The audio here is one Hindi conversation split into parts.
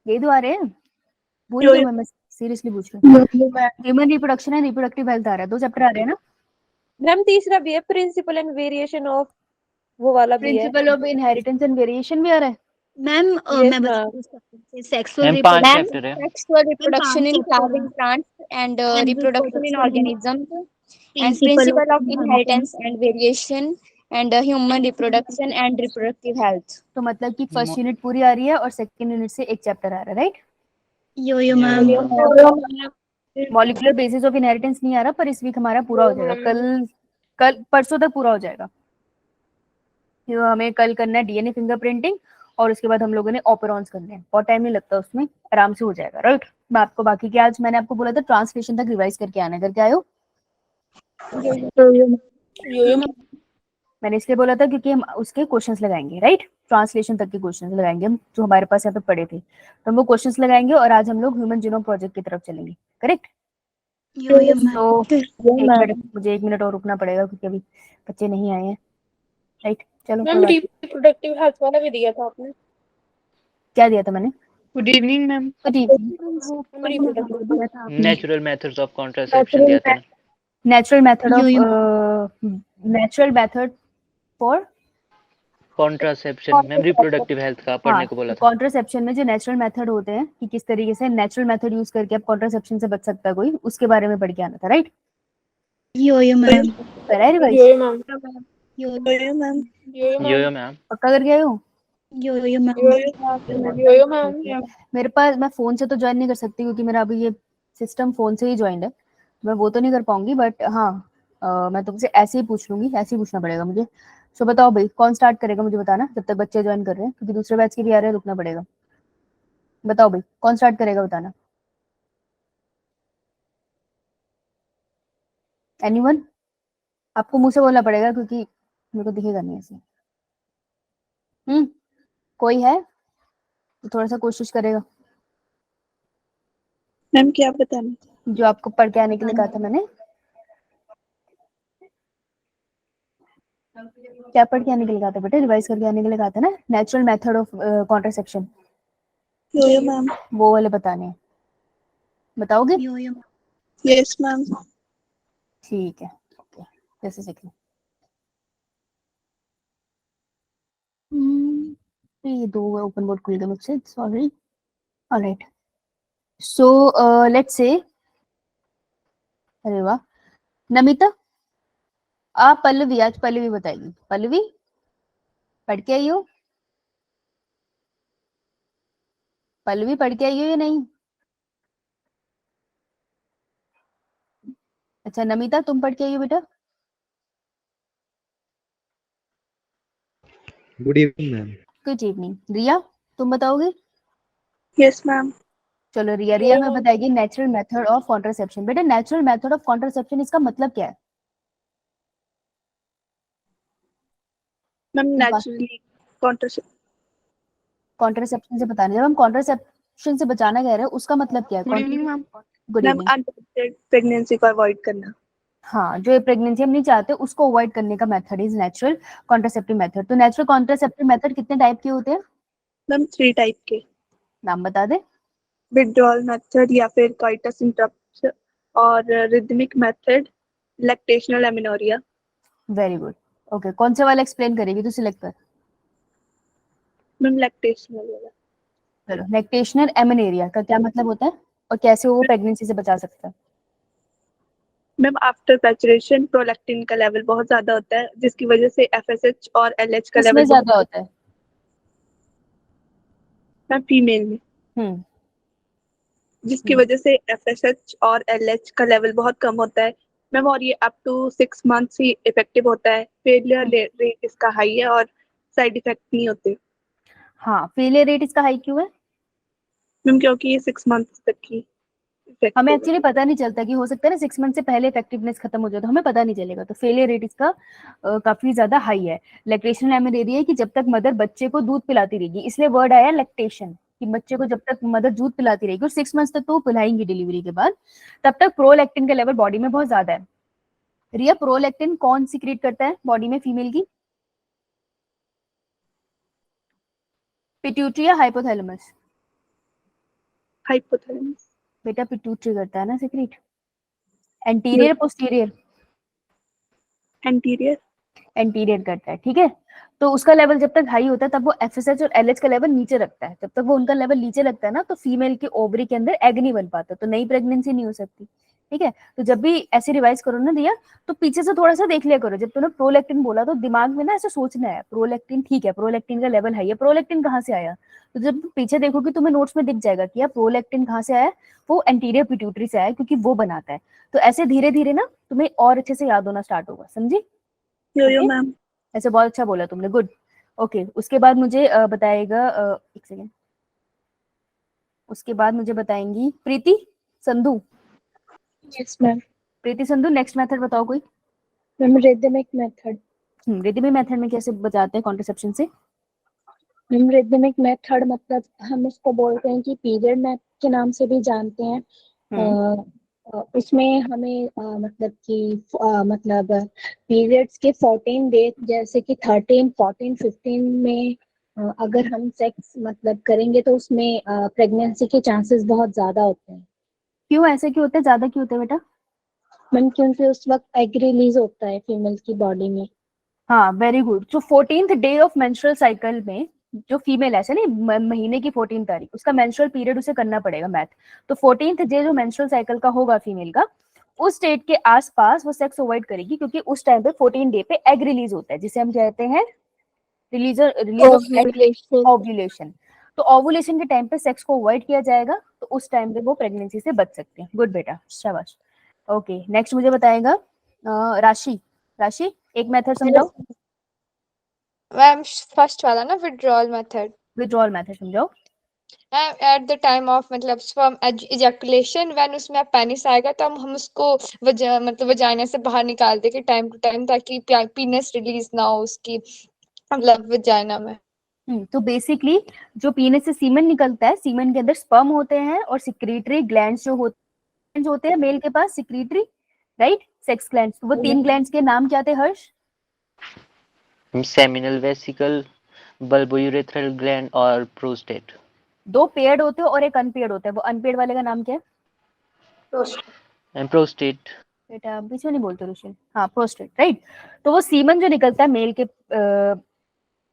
यही तो आ रहे हैं, भूल गई मैं सीरियसली पूछ रही हूँ। Human reproduction and reproductive health आ रहा है, 2 चैप्टर आ रहे हैं ना मैम। तीसरा भी है, प्रिंसिपल एंड वेरिएशन ऑफ, वो वाला भी है। Principle of inheritance and variation भी आ रहा है मैम Yes, मैं ma'am. बताती हूँ सेक्सुअल मैम 5 चैप्टर है। Sexual reproduction in chapter flowering हैं। plants and And reproduction in reproduction in organisms and principle principle of inheritance. inheritance and variation and human reproduction and reproductive health. तो मतलब कि फर्स्ट यूनिट पूरी आ रही है और सेकंड यूनिट से एक चैप्टर आ रहा है, right. Yo ma'am molecular basis of inheritance नहीं आ रहा, पर इस वीक हमारा पूरा हो जाएगा, कल परसों तक पूरा हो जाएगा। तो हमें कल करना है डीएनए फिंगरप्रिंटिंग और उसके बाद हम लोगों ने ऑपरॉन्स करने हैं, बहुत टाइम नहीं लगता उसमें, आराम से हो जाएगा, राइट। मैं आपको बाकी के, आज मैंने आपको बोला था ट्रांसलेशन तक रिवाइज करके आना, करके आए हो। मैंने इसलिए बोला था क्योंकि हम उसके क्वेश्चंस लगाएंगे, राइट, ट्रांसलेशन तक के क्वेश्चंस लगाएंगे हम, जो हमारे पास यहाँ पे पड़े थे, तो हम वो क्वेश्चंस लगाएंगे और आज हम लोग ह्यूमन जीनोम प्रोजेक्ट की तरफ चलेंगे, करेक्ट। तो मुझे 1 मिनट और रुकना पड़ेगा क्योंकि अभी बच्चे नहीं आए हैं, राइट। चलो मैम रिप्रोडक्टिव हेल्थ वाला भी दिया था आपने। क्या दिया था मैंने? Good evening ma'am. Good evening. Natural methods of contraception दिया था ना। Natural method for contraception ma'am, reproductive health का पढ़ने को बोला था। कॉन्ट्रासेप्शन में जो नेचुरल मेथड होते हैं कि किस तरीके से नेचुरल मेथड यूज करके आप कॉन्ट्रासेप्शन से बच सकता है कोई, उसके बारे में पढ़ के आना था, राइट। यो मैम करा है रिवाइज? यो मैम पक्का करके आए हो? यो मैम मेरे पास, मैं फोन से तो ज्वाइन नहीं कर सकती क्योंकि मेरा अभी ये सिस्टम फोन से ही ज्वाइन है, मैं वो तो नहीं कर पाऊंगी, बट हाँ मैं तुमसे ऐसे ही पूछ लूंगी, ऐसे ही पूछना पड़ेगा मुझे। सो बताओ भाई, कौन स्टार्ट करेगा मुझे बताना, जब तक बच्चे ज्वाइन कर रहे हैं, क्योंकि दूसरे बैच के भी आ रहे हैं, रुकना पड़ेगा। बताओ भाई, कौन स्टार्ट करेगा बताना। एनीवन? आपको मुंह से बोलना पड़ेगा क्योंकि मेरे को दिखेगा नहीं ऐसे। कोई है तो थोड़ा सा कोशिश करेगा। मैम क्या बताना? जो आपको पढ़ के आने के लिए कहा था मैंने, क्या पढ़ के आने के लिए कहा था बेटा? रिवाइज करके आने के लिए कहा था ना, natural method of contraception, yo ma'am. वो वाले बताने हैं, बताओगे? Yes ma'am. ठीक है, ओके, जैसे सेकंड। ये 2 ओपन बोर्ड खुल गए मुझसे, sorry. Alright, so let's say, अरे वाह, नमिता आप पल्लवी, आज पल्लवी बताएगी। पल्लवी पढ़ के आई हो? पल्लवी पढ़ के आई हो या नहीं? अच्छा नमिता, तुम पढ़ के आई हो बेटा? Good evening ma'am. Good evening. Riya तुम बताओगे? Yes ma'am. चलो रिया में बताएगी नेचुरल मेथड ऑफ कॉन्ट्रासेप्शन। बेटा नेचुरल मेथड ऑफ कॉन्ट्रासेप्शन, इसका मतलब क्या है? मैम नेचुरली कॉन्ट्रासेप्शन से बताना, जब हम कॉन्ट्रासेप्शन से बचाना कह रहे हैं उसका मतलब क्या है? Good evening ma'am. Good ma'am evening. Unprotected pregnancy को अवॉइड करना। हाँ, जो प्रेगनेंसी हम नहीं चाहते उसको अवॉइड करने का method is natural contraceptive method. तो नेचुरल कॉन्ट्रासेप्टिव मेथड कितने टाइप के होते हैं? मैम 3 टाइप के। नाम बता दे। विड्रॉल मेथड या फिर काइटस इंटरप्ट और rhythmic method, lactational amenorrhoea. Very good, okay. कौन से वाला एक्सप्लेन करेगी तो सिलेक्ट कर। मैम लैक्टेशनल वाला। चलो, लैक्टेशनल एमेनेरिया का क्या मतलब होता है और कैसे वो प्रेगनेंसी से बचा सकता है? मैम आफ्टर पैचुरेशन प्रोलैक्टिन का लेवल बहुत ज्यादा होता है, जिसकी वजह से एफएसएच और एलएच का किसमें लेवल ज्यादा होता है? मैम फीमेल में, जिसकी वजह से एफएसएच और एलएच का लेवल बहुत कम होता है मैम, और ये अप टू 6 मंथ्स ही इफेक्टिव होता है। फेलियर रेट इसका हाई है और साइड इफेक्ट नहीं होते। हाँ, फेलियर रेट इसका हाई क्यों है? मैम क्योंकि ये 6 मंथ्स तक की हमें इफेक्टिव एक्चुअली पता नहीं चलता, कि हो सकता है ना 6 मंथ से पहले इफेक्टिवनेस खत्म हो जाए, तो हमें पता नहीं चलेगा। तो फेलियर रेट इसका काफी ज्यादा हाई है। लैक्टेशनल एमेनेरिया है कि जब तक मदर बच्चे को दूध पिलाती रहेगी, इसलिए वर्ड आया लैक्टेशन, कि बच्चे को जब तक मदर दूध पिलाती रहेगी और 6 मंथ्स तक तो पिलाएंगी डिलीवरी के बाद, तब तक प्रोलैक्टिन का लेवल बॉडी में बहुत ज्यादा है। रिया, प्रोलैक्टिन कौन सीक्रेट करता है बॉडी में फीमेल की? पिट्यूटरी या हाइपोथैलेमस? हाइपोथैलेमस। बेटा पिट्यूटरी करता है ना secrete. Anterior posterior? Anterior. Anterior करता है, ठीक है। तो उसका लेवल जब तक हाई होता है तब वो एफएसएच और एलएच का लेवल नीचे रखता है। जब तक वो उनका लेवल नीचे रखता है ना तो फीमेल के ओवरी के अंदर एग नहीं बन पाता, तो नई प्रेगनेंसी नहीं हो सकती, ठीक है। तो जब भी ऐसे रिवाइज करो ना दिया, तो पीछे से थोड़ा सा देख लिया करो। जब तूने प्रोलैक्टिन बोला तो दिमाग में ना ऐसे सोचना है, प्रोलैक्टिन ठीक है, प्रोलैक्टिन का लेवल हाई है, प्रोलैक्टिन कहाँ से आया। तो जब पीछे देखोगे तुम्हें नोट्स में दिख जाएगा कि यार प्रोलैक्टिन कहाँ से आया, वो एंटीरियर पिट्यूटरी से आया, क्योंकि वो बनाता है। तो ऐसे धीरे धीरे ना तुम्हें और अच्छे से याद होना स्टार्ट होगा, समझी? यो Okay? मैम। ऐसे बहुत अच्छा बोला तुमने, गुड। ओके, उसके बाद मुझे बताएगा एक सेकेंड, उसके बाद मुझे बताएंगी Preeti Sandhu. Yes ma'am. Preeti Sandhu, next method बताओ कोई। Ma'am rhythmic method. Rhythmic method में कैसे बचाते हैं कॉन्ट्रासेप्शन से? मैम रिदमिक मेथड मतलब हम उसको बोलते हैं कि पीरियड मैथ के नाम से भी जानते हैं। उसमें हमें मतलब कि मतलब पीरियड्स के 14 डे, जैसे कि 13, 14, 15 में अगर हम सेक्स मतलब करेंगे तो उसमें प्रेगनेंसी के चांसेस बहुत ज्यादा होते हैं। क्यों ऐसे क्यों होता है, ज्यादा क्यों होता है बेटा? मैम क्योंकि उस वक्त एग रिलीज होता है फीमेल की बॉडी में। हाँ, वेरी गुड। जो 14th day of menstrual cycle में जो फीमेल ऐसे नहीं, महीने की 14 तारीख उसका मेंस्ट्रुअल पीरियड उसे करना पड़ेगा मैथ। तो 14th डे जो मेंस्ट्रुअल साइकिल का होगा फीमेल का, उस स्टेट के आसपास वो सेक्स अवॉइड करेगी, क्योंकि उस टाइम पे 14 डे पे एग रिलीज होता है, जिसे हम कहते हैं रिलीज ऑफ ओव्यूलेशन। तो ओव्यूलेशन के टाइम पे सेक्स को अवॉइड किया जाएगा, तो उस टाइम पे वो प्रेगनेंसी से बच सकते हैं। गुड बेटा, शाबाश। ओके, नेक्स्ट मुझे बताएगा राशि। राशि, एक मेथड समझाओ, मैम फर्स्ट वाला ना, विड्रॉल मेथड। विड्रॉल मेथड समझाओ। एट द टाइम ऑफ मतलब स्पर्म इजैकुलेशन, व्हेन उसमें पेनिस आएगा तो हम उसको मतलब वजाइना से बाहर निकाल देंगे टाइम टू टाइम, ताकि पीनस रिलीज ना हो उसकी मतलब वजाइना में। तो बेसिकली जो पीने से सीमन निकलता है, सीमन के अंदर स्पर्म होते हैं और सिक्रीटरी ग्लैंड्स जो होते हैं मेल के पास, सिक्रीटरी, राइट, सेक्स ग्लैंड्स। तो वो 3 ग्लैंड्स के नाम क्या थे हर्ष? सेमिनल वेसिकल, बल्बोयूरेथ्रल ग्लैंड और प्रोस्टेट। 2 पेयर्ड होते हैं और एक अनपेयर्ड होता है, वो अनपेयर्ड वाले का नाम क्या है? प्रोस्टेट। बेटा पीछे नहीं बोलते ऋषि। हाँ, प्रोस्टेट, राइट। तो वो सीमन जो निकलता है मेल के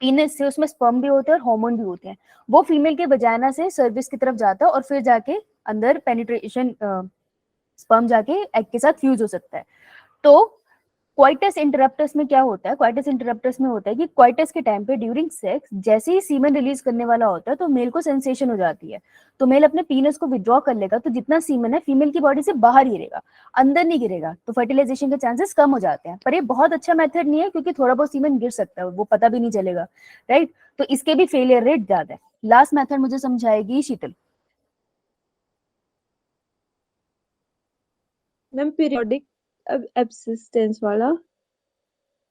पीनस से, उसमें स्पर्म भी होते हैं और हार्मोन भी होते हैं। वो फीमेल के वजाइना से सर्विस की तरफ जाता है और फिर जाके अंदर पेनिट्रेशन, स्पर्म जाके एग के साथ फ्यूज हो सकता है। तो क्वाइटस इंटरप्टस में क्या होता है? क्वाइटस इंटरप्टस में होता है कि क्वाइटस के टाइम पे ड्यूरिंग सेक्स जैसे ही सीमन रिलीज करने वाला होता है तो मेल को सेंसेशन हो जाती है, तो मेल अपने पीनस को विड्रॉ कर लेगा, तो जितना सीमन है फीमेल की बॉडी से बाहर गिरेगा, अंदर नहीं गिरेगा, तो फर्टिलाइजेशन के चांसेस कम हो जाते हैं। पर ये बहुत अच्छा मेथड नहीं है, क्योंकि थोड़ा बहुत सीमन गिर सकता है, वो पता भी नहीं चलेगा, राइट। तो इसके भी फेलियर रेट ज्यादा है। लास्ट मेथड मुझे समझाएगी शीतल। मैम पीरियोडिक एब्सिस्टेंस वाला।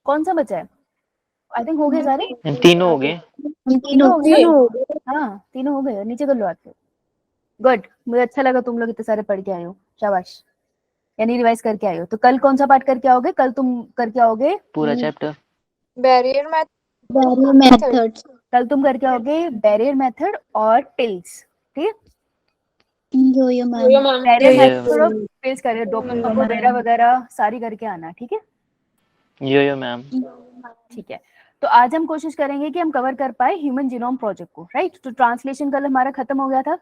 कौन सा बचा है? आई थिंक हो गए सारे। तीनों हो गए। तीनों हो गए। तीनों हो गए। हाँ, तीनों हो गए, नीचे कर लो हाथ। गुड, मुझे अच्छा लगा तुम लोग इतने सारे पढ़ के आए हो, शाबाश। यानी रिवाइज करके आए हो। तो कल कौन सा पार्ट करके आओगे? कल तुम करके आओगे पूरा चैप्टर। Barrier barrier method. कल तुम करके आओगे बैरियर मेथड और टिल्स, ठीक है। Yo ma'am. Barrier Yeah. Method और टिल्स करे, डोपो बेड़ा वगैरह सारी करके आना, ठीक है। Yo ma'am. ठीक है, तो आज हम कोशिश करेंगे कि हम कवर कर पाए ह्यूमन जीनोम प्रोजेक्ट को, राइट। तो ट्रांसलेशन कल हमारा खत्म हो गया था,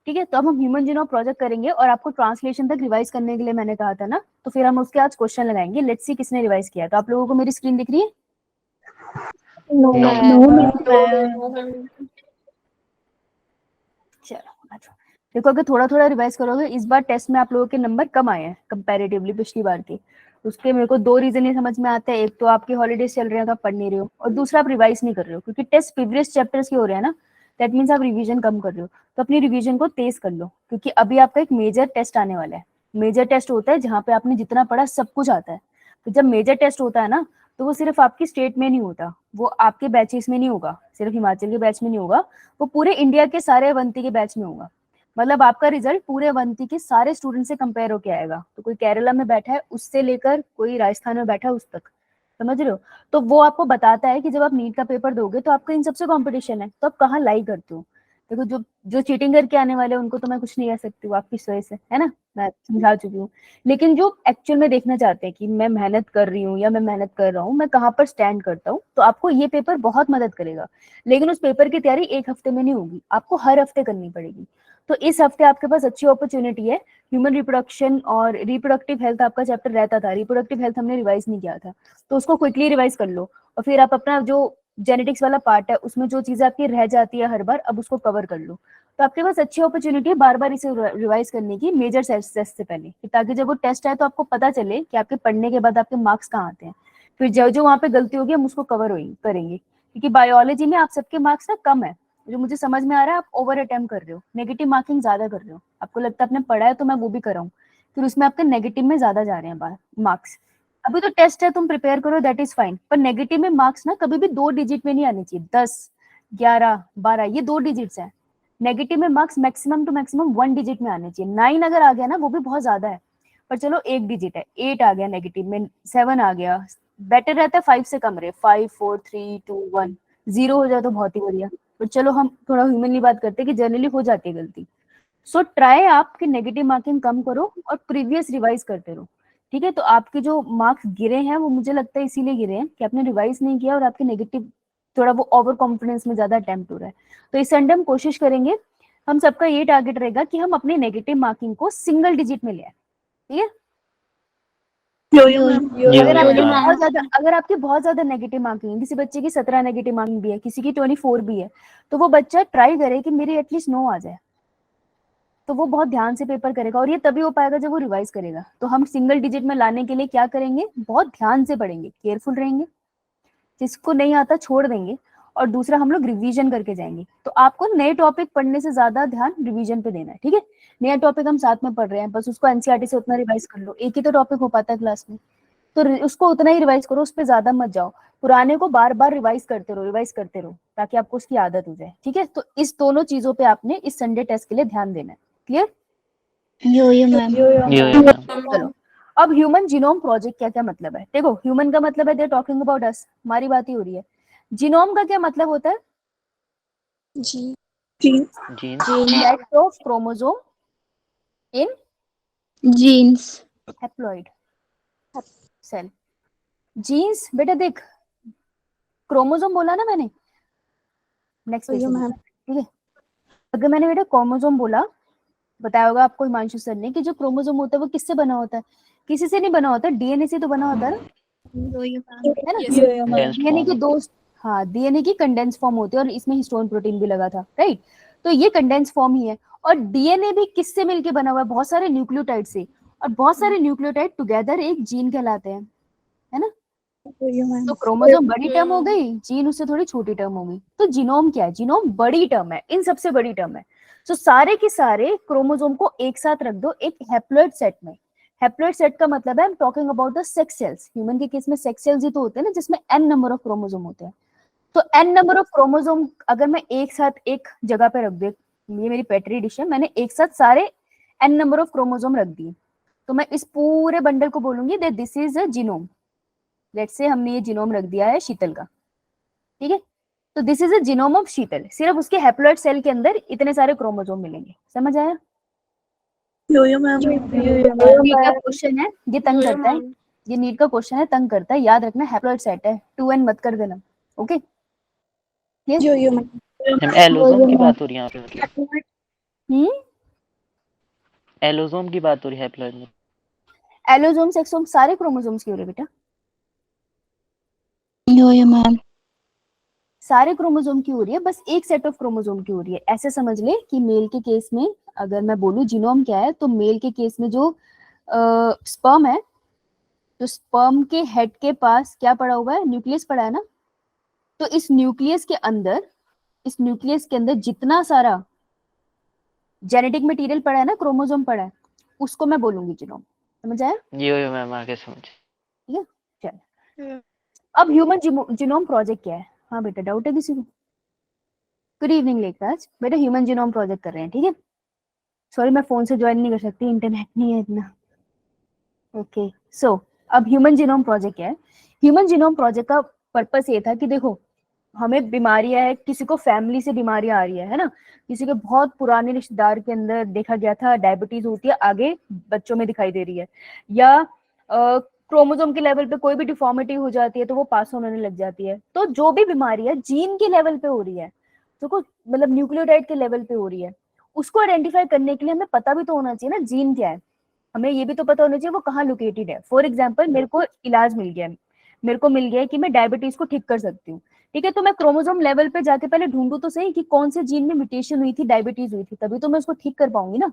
ठीक है। तो अब हम ह्यूमन जीनोम प्रोजेक्ट करेंगे और आपको ट्रांसलेशन तक रिवाइज करने के लिए मैंने कहा था ना, तो फिर हम उसके आज क्वेश्चन लगाएंगे। लेट्स सी किसने रिवाइज किया। तो आप लोगों को मेरी स्क्रीन दिख रही है? No No. मैम। चलो अच्छा, देखो अगर थोड़ा थोड़ा रिवाइज करोगे, इस बार टेस्ट में आप लोगों के नंबर कम आए हैं कंपैरेटिवली पिछली बार के। उसके मेरे को 2 रीजन ही समझ में आते हैं। एक तो आपके हॉलीडेज चल रहे हैं तो आप पढ़ नहीं रहे हो, और दूसरा आप रिवाइज नहीं कर रहे हो, क्योंकि टेस्ट प्रीवियस चैप्टर्स के हो रहे हैं ना, दैट मीन्स आप रिवीजन कम कर रहे हो। तो अपनी रिवीजन को तेज कर लो, क्योंकि अभी आपका एक मेजर टेस्ट आने वाला है। मेजर टेस्ट होता है जहाँ पे आपने जितना पढ़ा सब कुछ आता है। तो जब मेजर टेस्ट होता है ना, तो वो सिर्फ आपकी स्टेट में नहीं होता, वो आपके बैचेस में नहीं होगा, सिर्फ हिमाचल के बैच में नहीं होगा, वो पूरे इंडिया के सारे अवंती के बैच में होगा। मतलब आपका रिजल्ट पूरे अवंती के सारे स्टूडेंट से कंपेयर होके आएगा। तो कोई केरला में बैठा है उससे लेकर कोई राजस्थान में बैठा है उस तक, समझ रहे हो। तो वो आपको बताता है कि जब आप नीट का पेपर दोगे तो आपका इन सबसे कंपटीशन है, तो आप कहाँ लाई करते हो। देखो जो जो चीटिंग करके आने वाले हैं उनको तो मैं कुछ नहीं कह सकती, वो आपकी चॉइस है ना, मैं समझा चुकी हूँ। लेकिन जो एक्चुअल में देखना चाहते हैं कि मैं मेहनत कर रही हूँ या मैं मेहनत कर रहा हूँ, मैं कहाँ पर स्टैंड करता हूँ, तो आपको ये पेपर बहुत मदद करेगा। लेकिन उस पेपर की तैयारी एक हफ्ते में नहीं होगी, आपको हर हफ्ते करनी पड़ेगी। तो इस हफ्ते आपके पास अच्छी अपॉर्चुनिटी है। ह्यूमन रिप्रोडक्शन और रिप्रोडक्टिव हेल्थ आपका चैप्टर रहता था, रिप्रोडक्टिव हेल्थ हमने रिवाइज नहीं किया था, तो उसको क्विकली रिवाइज कर लो। और फिर आप अपना जो जेनेटिक्स वाला पार्ट है उसमें जो चीजें आपकी रह जाती है हर बार, अब उसको कवर कर लो। तो आपके पास अच्छी अपॉर्चुनिटी है बार बार इसे रिवाइज करने की मेजर टेस्ट से पहले, ताकि जब वो टेस्ट आए तो आपको पता चले कि आपके पढ़ने के बाद आपके मार्क्स कहाँ आते हैं। फिर जो जो वहाँ पे गलती होगी हम उसको कवर करेंगे। क्योंकि बायोलॉजी में आप सबके मार्क्स ना कम है, जो मुझे समझ में आ रहा है, आप ओवर अटेम्प्ट कर रहे हो, नेगेटिव मार्किंग ज्यादा कर रहे हो, आपको लगता है आपने पढ़ा है तो मैं वो भी कर रहा हूँ, फिर उसमें आपके नेगेटिव में ज्यादा जा रहे हैं मार्क्स। अभी तो टेस्ट है, तुम प्रिपेयर करो, दैट इज फाइन, पर नेगेटिव में मार्क्स ना कभी भी 2 डिजिट में नहीं आने चाहिए। 10, 11, 12 ये 2 डिजिट्स है। नेगेटिव में marks maximum to maximum 1 digit में आने चाहिए। 9 अगर आ गया ना वो भी बहुत ज्यादा है, पर चलो 1 डिजिट है। 8 आ गया नेगेटिव में, 7 आ गया, बेटर रहता है 5 से कम रहे, 5, 4, 3, 2, 1, 0 हो जाए तो बहुत ही बढ़िया। तो चलो हम थोड़ा ह्यूमनली बात करते हैं कि जनरली हो जाती है गलती। सो ट्राई आपकी नेगेटिव मार्किंग कम करो और प्रीवियस रिवाइज करते रहो, ठीक है। तो आपके जो मार्क्स गिरे हैं वो मुझे लगता है इसीलिए गिरे हैं कि आपने रिवाइज नहीं किया और आपके नेगेटिव थोड़ा वो ओवर कॉन्फिडेंस में ज्यादा अटेम्प्ट हो रहा है। तो इस संडे हम कोशिश करेंगे, हम सबका ये टारगेट रहेगा कि हम अपने नेगेटिव मार्किंग को सिंगल डिजिट में ले आए, ठीक है। अगर आपकी बहुत ज्यादा नेगेटिव मार्किंग है, किसी बच्चे की 17 नेगेटिव मार्किंग भी है, किसी की 24 भी है, तो वो बच्चा ट्राई करे कि मेरी एटलीस्ट 9 आ जाए, तो वो बहुत ध्यान से पेपर करेगा। और ये तभी हो पाएगा जब वो रिवाइज करेगा। तो हम सिंगल डिजिट में लाने के लिए क्या करेंगे, बहुत ध्यान से पढ़ेंगे, केयरफुल रहेंगे, जिसको नहीं आता छोड़ देंगे, और दूसरा हम लोग रिवीजन करके जाएंगे। तो आपको नए टॉपिक पढ़ने से ज्यादा ध्यान रिवीजन पे देना है, ठीक है। नया टॉपिक हम साथ में पढ़ रहे हैं, बस उसको एनसीईआरटी से उतना रिवाइज कर लो, एक ही तो टॉपिक हो पाता है क्लास में, तो उसको उतना ही रिवाइज करो, उस पर ज्यादा मत जाओ। पुराने को बार बार रिवाइज करते रहो ताकि आपको उसकी आदत हो जाए, ठीक है। तो इस दोनों चीजों पे आपने इस संडे टेस्ट के लिए ध्यान देना है, क्लियर। यो मैम। चलो, अब ह्यूमन जीनोम प्रोजेक्ट क्या क्या मतलब है। देखो, ह्यूमन का मतलब है दे टॉकिंग अबाउट अस, हमारी बात ही हो रही है। जीनोम का क्या मतलब होता है, set of chromosome in genes haploid cell. Genes बेटा देख, क्रोमोसोम बोला ना मैंने, नेक्स्ट ठीक है। अगर मैंने बेटा क्रोमोसोम बोला, बताया होगा आपको हिमांशु सर ने कि जो क्रोमोसोम होता है वो किससे बना होता है, किसी से नहीं बना होता, डीएनए से तो बना होता है ना, है ना। डीएनए के दो, हाँ, डीएनए की कंडेंस फॉर्म होती है और इसमें हिस्टोन प्रोटीन भी लगा था, राइट। तो ये कंडेंस फॉर्म ही है। और डीएनए भी किससे मिलके बना हुआ है, बहुत सारे न्यूक्लियोटाइड से, और बहुत सारे न्यूक्लियोटाइड टुगेदर एक जीन कहलाते हैं, है ना। तो क्रोमोसोम बड़ी टर्म हो गई, जीन उससे थोड़ी छोटी टर्म हो गई। तो जीनोम क्या है, जीनोम बड़ी टर्म है, इन सबसे बड़ी टर्म है। तो सारे के सारे क्रोमोसोम को एक साथ रख दो एक हैप्लॉइड सेट में। हैप्लॉइड सेट का मतलब है, I am talking about the sex cells. Human के केस में सेक्स सेल्स ही तो होते हैं ना, जिसमें n नंबर ऑफ क्रोमोसोम होते हैं। तो n नंबर ऑफ क्रोमोसोम अगर मैं एक साथ एक जगह पे रख दे, ये मेरी पेट्री डिश है, मैंने एक साथ सारे n नंबर ऑफ क्रोमोसोम रख दिए, तो मैं इस पूरे बंडल को बोलूंगी that this is a genome. Let's say हमने ये जीनोम रख दिया है शीतल का, ठीक है। तो this is a genome of Sheetal, सिर्फ उसके हैप्लॉइड सेल के अंदर इतने सारे क्रोमोसोम मिलेंगे, समझ आया। नीट का क्वेश्चन है, ये तंग करता है, ये नीट का क्वेश्चन है, तंग करता है, याद रखना हैप्लॉइड सेट है, 2n मत कर देना, ओके। मैम एलोसोम की बात हो रही है यहाँ पे, मतलब एलोसोम की बात हो रही है हैप्लॉइड में। एलोसोम सेक्सोम सारे क्रोमोसोम्स की हो रही है बेटा, मैम। सारे क्रोमोसोम की हो रही है, बस एक सेट ऑफ क्रोमोसोम की हो रही है। ऐसे समझ ले कि मेल के केस में अगर मैं बोलूं जीनोम क्या है, तो मेल के केस में जो स्पर्म है, तो स्पर्म के हेड के पास क्या पड़ा हुआ है, न्यूक्लियस पड़ा है ना। तो इस न्यूक्लियस के अंदर जितना सारा जेनेटिक मटेरियल पड़ा है ना, क्रोमोसोम पड़ा है, उसको मैं बोलूंगी जीनोम, समझ आया। यो मैम आगे समझ। ठीक है, चल। अब ह्यूमन जीनोम प्रोजेक्ट क्या है, हाँ बेटा डाउट है किसी को। गुड इवनिंग लेखराज, बेटा ह्यूमन जीनोम प्रोजेक्ट कर रहे हैं, ठीक है। सॉरी मैं फोन से ज्वाइन नहीं कर सकती, इंटरनेट नहीं है इतना, ओके। सो अब ह्यूमन जीनोम प्रोजेक्ट क्या है। ह्यूमन जीनोम प्रोजेक्ट का पर्पस ये था कि देखो, हमें बीमारियां है, किसी को फैमिली से बीमारियां आ रही है ना, किसी के बहुत पुराने रिश्तेदार के अंदर देखा गया था डायबिटीज होती है, आगे बच्चों में दिखाई दे रही है, या क्रोमोसोम के लेवल पे कोई भी डिफॉर्मिटी हो जाती है तो वो पास होने लग जाती है। तो जो भी बीमारी है जीन के लेवल पे हो रही है, तो कुछ मतलब न्यूक्लियोटाइड के लेवल पे हो रही है, उसको आइडेंटिफाई करने के लिए हमें पता भी तो होना चाहिए ना जीन क्या है, हमें ये भी तो पता होना चाहिए वो कहाँ लोकेटेड है। फॉर एग्जाम्पल मेरे को इलाज मिल गया है, मेरे को मिल गया है कि मैं डायबिटीज को ठीक कर सकती हूँ, ठीक है, तो मैं क्रोमोसोम लेवल पे जाके पहले ढूंढू तो सही कि कौन से जीन में म्यूटेशन हुई थी, डायबिटीज हुई थी, तभी तो मैं उसको ठीक कर पाऊंगी ना।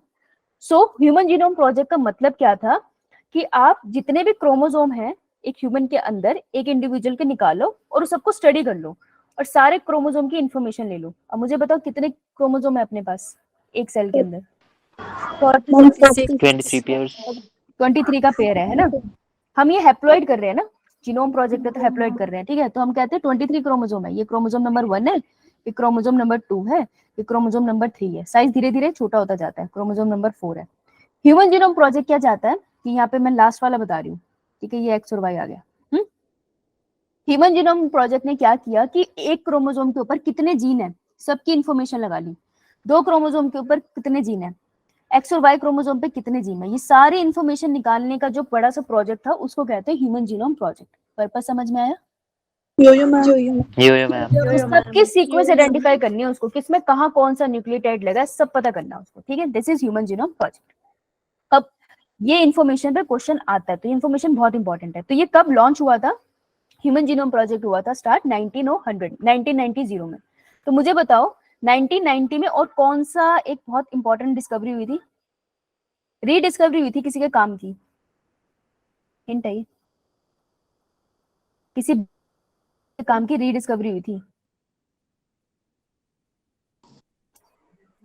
सो ह्यूमन जीनोम प्रोजेक्ट का मतलब क्या था कि आप जितने भी क्रोमोसोम हैं एक ह्यूमन के अंदर, एक इंडिविजुअल के निकालो और उस सबको स्टडी कर लो और सारे क्रोमोसोम की इंफॉर्मेशन ले लो। अब मुझे बताओ कितने क्रोमोसोम है अपने पास एक सेल के अंदर? 23 पेयर्स। 23 का पेयर है ना। हम ये हैप्लॉइड कर रहे हैं ना, जीनोम प्रोजेक्ट है तो हैप्लॉइड कर रहे हैं, ठीक है, तो हम कहते हैं 23 क्रोमोसोम है, ये क्रोमोसोम नंबर 1 है, ये क्रोमोसोम नंबर 2 है, ये क्रोमोसोम नंबर 3 है, साइज धीरे धीरे छोटा होता जाता है, क्रोमोसोम नंबर 4 है। ह्यूमन जीनोम प्रोजेक्ट क्या चाहता है कि यहाँ पे मैं लास्ट वाला बता रही हूँ, ठीक है, ये एक्स और वाई आ गया। ह्यूमन जीनोम प्रोजेक्ट ने क्या किया कि एक क्रोमोसोम के ऊपर कितने जीन है सबकी इंफॉर्मेशन लगा ली, 2 क्रोमोसोम के ऊपर कितने जीन है, एक्स और वाई क्रोमोसोम पे कितने जीन है, ये सारी इंफॉर्मेशन निकालने का जो बड़ा सा प्रोजेक्ट था उसको कहते हैं ह्यूमन जीनोम प्रोजेक्ट। पर्पस समझ में आया? यो मैम। यो मैम। सबके सीक्वेंस आइडेंटिफाई करनी है उसको, किसमें कहाँ कौन सा न्यूक्लियोटाइड लगा सब पता करना है उसको, ठीक है, this is human genome project. अब ये इन्फॉर्मेशन पे क्वेश्चन आता है, तो इन्फॉर्मेशन बहुत इंपॉर्टेंट है। तो ये कब लॉन्च हुआ था? ह्यूमन जीनोम प्रोजेक्ट हुआ था स्टार्ट 1990 में। तो मुझे बताओ 1990 में और कौन सा एक बहुत इंपॉर्टेंट डिस्कवरी हुई थी, रीडिस्कवरी हुई थी किसी के काम की? हिंट है, किसी काम की रीडिस्कवरी हुई थी,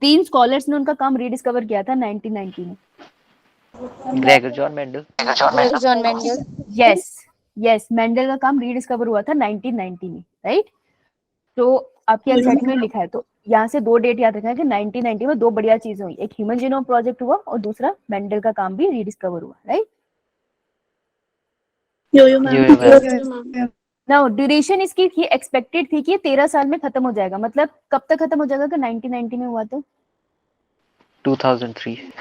3 स्कॉलर्स ने उनका काम रीडिस्कवर किया था 1990 में। Gregor John Mendel. John Mendel. Yes Mendel का काम रीडिस्कवर हुआ था 1990 में, राइट। तो आपके एनसीईआरटी में लिखा है, तो यहाँ से 2 डेट याद रखना है कि 1990 में 2 बढ़िया चीजें हुई, एक ह्यूमन जीनोम प्रोजेक्ट हुआ और दूसरा मेंडल का काम भी रीडिस्कवर हुआ, राइट। यो मैम। नाउ ड्यूरेशन इसकी थी, एक्सपेक्टेड थी कि ये 13 साल में खत्म हो जाएगा, मतलब कब तक खत्म हो जाएगा? 1990 में हुआ तो 2003।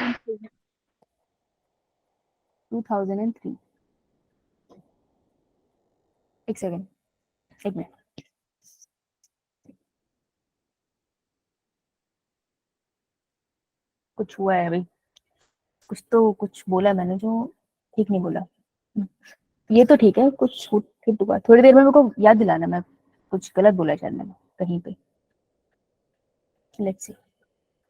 2003। एक सेकंड, एक मिनट, कुछ हुआ है अभी, कुछ बोला मैंने जो ठीक नहीं बोला। ये तो ठीक है, कुछ ठीक हुआ, थोड़ी देर में मेरे को याद दिलाना, मैं कुछ गलत बोला शायद मैंने कहीं पे। Let's see.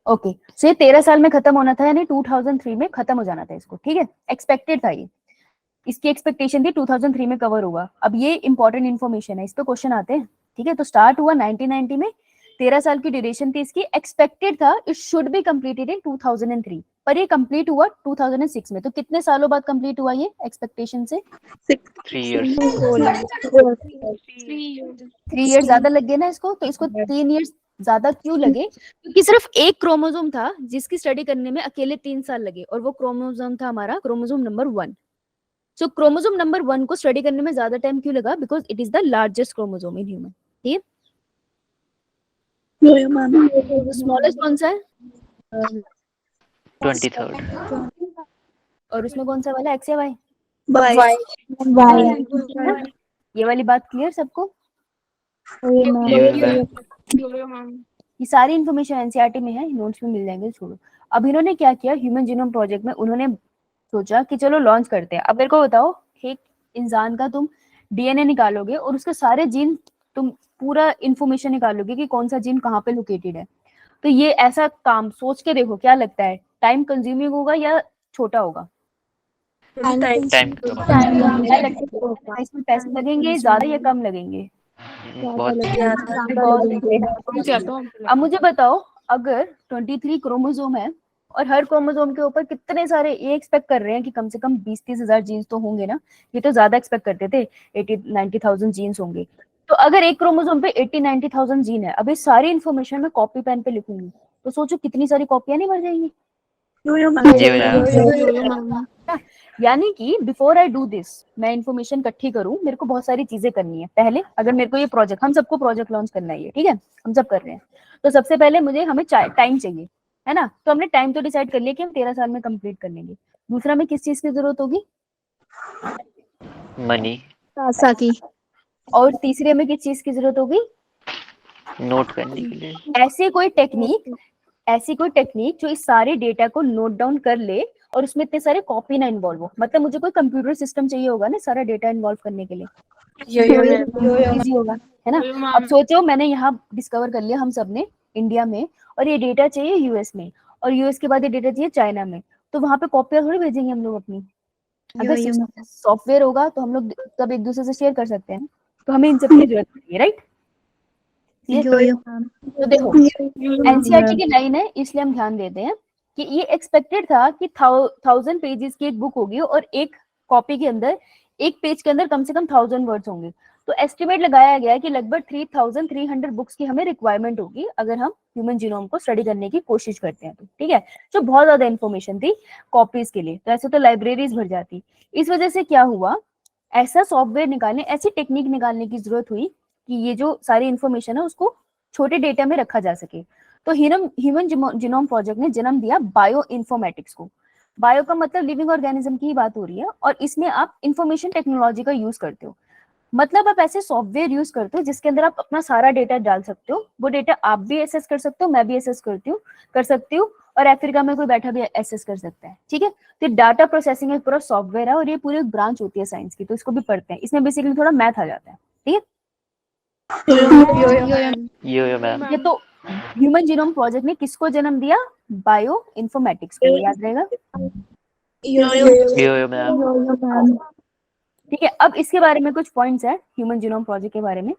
ओके, सो ये 13 साल में खत्म होना था, यानी 2003 में खत्म हो जाना था इसको, ठीक है, एक्सपेक्टेड था ये, इसकी एक्सपेक्टेशन थी 2003 में कवर होगा। अब ये इंपॉर्टेंट इन्फॉर्मेशन है, इस पे क्वेश्चन आते हैं, ठीक है। तो स्टार्ट हुआ 1990 में, 13 साल की ड्यूरेशन थी इसकी, एक्सपेक्टेड था it should be completed in 2003, पर ये कंप्लीट हुआ 2006 में। तो कितने सालों बाद कंप्लीट हुआ ये एक्सपेक्टेशन से? 3 इयर्स। 3 इयर्स ज्यादा लग गए ना इसको, तो इसको 3 इयर्स ज्यादा क्यों लगे? क्योंकि सिर्फ एक क्रोमोसोम था जिसकी स्टडी करने में अकेले 3 साल लगे, और वो क्रोमोसोम था हमारा क्रोमोसोम नंबर 1। सो क्रोमोसोम नंबर 1 को स्टडी करने में ज्यादा टाइम क्यों लगा? Because it is the largest chromosome in human, ठीक है। Yo ma'am. स्मॉलेस्ट कौन सा है? 23rd। और उसमें कौन सा वाला, एक्स या वाई? बाय। ये वाली बात क्लियर सबको? यो मैम। ये सारी इन्फॉर्मेशन एनसीईआरटी में है, नोट्स में मिल जाएंगे, छोड़ो। अब इन्होंने क्या किया ह्यूमन जीनोम प्रोजेक्ट में, उन्होंने सोचा कि चलो लॉन्च करते हैं। अब मेरे को बताओ, एक इंसान का तुम डीएनए निकालोगे और उसके सारे जीन, तुम पूरा इन्फॉर्मेशन निकालोगे कि कौन सा जीन कहाँ पे लोकेटेड है, तो ये ऐसा काम सोच के देखो, क्या लगता है टाइम कंज्यूमिंग होगा या छोटा होगा? टाइम इसमें पैसे लगेंगे ज्यादा या कम लगेंगे? बहुत। अब मुझे बताओ, अगर 23 क्रोमोसोम है और हर क्रोमोसोम के ऊपर कितने सारे, ये एक्सपेक्ट कर रहे हैं कि कम से कम 20-30 हजार जीन्स तो होंगे ना, ये तो ज्यादा एक्सपेक्ट करते थे, 80-90,000 जीन्स होंगे। तो अगर एक क्रोमोसोम पे 80-90,000 जीन है, अब ये सारी इन्फॉर्मेशन मैं कॉपी पेन पे लिखूंगी, तो सोचो कितनी सारी कॉपियां नहीं भर जाएंगी? यानी कि बिफोर आई डू दिस, मैं इन्फॉर्मेशन इकट्ठी करूं, मेरे को बहुत सारी चीजें करनी है पहले। अगर मेरे को ये प्रोजेक्ट, हम सबको प्रोजेक्ट लॉन्च करना है, ठीक है, हम सब कर रहे हैं, तो सबसे पहले हमें टाइम चाहिए, है ना। तो हमने टाइम तो डिसाइड कर लिया कि हम 13 साल में कंप्लीट कर लेंगे। दूसरा, हमें किस चीज की जरूरत होगी? मनी, पैसा की। और तीसरी, हमें किस चीज की जरूरत होगी? नोट करने के लिए। ऐसी कोई टेक्निक जो इस सारे डेटा को नोट डाउन कर ले और उसमें इतने सारे कॉपी ना इन्वॉल्व हो। मतलब मुझे कोई कंप्यूटर सिस्टम चाहिए होगा ना सारा डेटा इन्वॉल्व करने के लिए, इजी होगा, है ना। अब सोचो, मैंने यहाँ डिस्कवर कर लिया हम सब ने इंडिया में, और ये डेटा चाहिए यूएस में, और यूएस के बाद ये डेटा चाहिए चाइना में, तो वहां पे कॉपियां थोड़ी भेजेंगे हम लोग अपनी। अगर सॉफ्टवेयर होगा तो हम लोग तब एक दूसरे से शेयर कर सकते हैं, तो हमें इन सब की जरूरत नहीं है, राइट। तो देखो, एनसीईआरटी की लाइन है, इसलिए हम ध्यान देते हैं कि ये एक्सपेक्टेड था कि 1000 पेजेस की एक बुक होगी और एक कॉपी के अंदर, एक पेज के अंदर कम से कम 1000 वर्ड्स होंगे। तो एस्टिमेट लगाया गया है कि लगभग 3300 बुक्स की हमें रिक्वायरमेंट होगी अगर हम ह्यूमन जीनोम को स्टडी करने की कोशिश करते हैं तो, ठीक है। जो बहुत ज्यादा इन्फॉर्मेशन थी कॉपीज के लिए, तो ऐसे तो लाइब्रेरीज भर जाती। इस वजह से क्या हुआ, ऐसा सॉफ्टवेयर निकालने, ऐसी टेक्निक निकालने की जरूरत हुई कि ये जो सारी इन्फॉर्मेशन है उसको छोटे डेटा में रखा जा सके। तो ह्यूमन जीनोम प्रोजेक्ट ने जन्म दिया बायो इन्फॉर्मेटिक्स को। बायो का मतलब लिविंग ऑर्गेनिज्म की ही बात हो रही है, और इसमें आप इंफॉर्मेशन टेक्नोलॉजी का यूज करते हो। मतलब आप ऐसे सॉफ्टवेयर यूज करते हो जिसके अंदर आप अपना सारा डेटा डाल सकते हो। वो डेटा आप भी एसेस कर सकते हो, मैं भी एसेस कर सकती हूँ, और अफ्रीका में कोई बैठा भी एसेस कर सकता है, ठीक है। तो डाटा प्रोसेसिंग एक पूरा सॉफ्टवेयर है, और ये पूरी एक ब्रांच होती है साइंस की, तो इसको भी पढ़ते हैं। इसमें बेसिकली थोड़ा मैथ आ जाता है, ठीक है। Yo ma'am. ये तो ह्यूमन जीनोम प्रोजेक्ट ने किसको जन्म दिया? बायो इन्फॉर्मेटिक्स को, याद रहेगा। यो मैम। ठीक है, अब इसके बारे में कुछ पॉइंट्स है ह्यूमन जीनोम प्रोजेक्ट के बारे में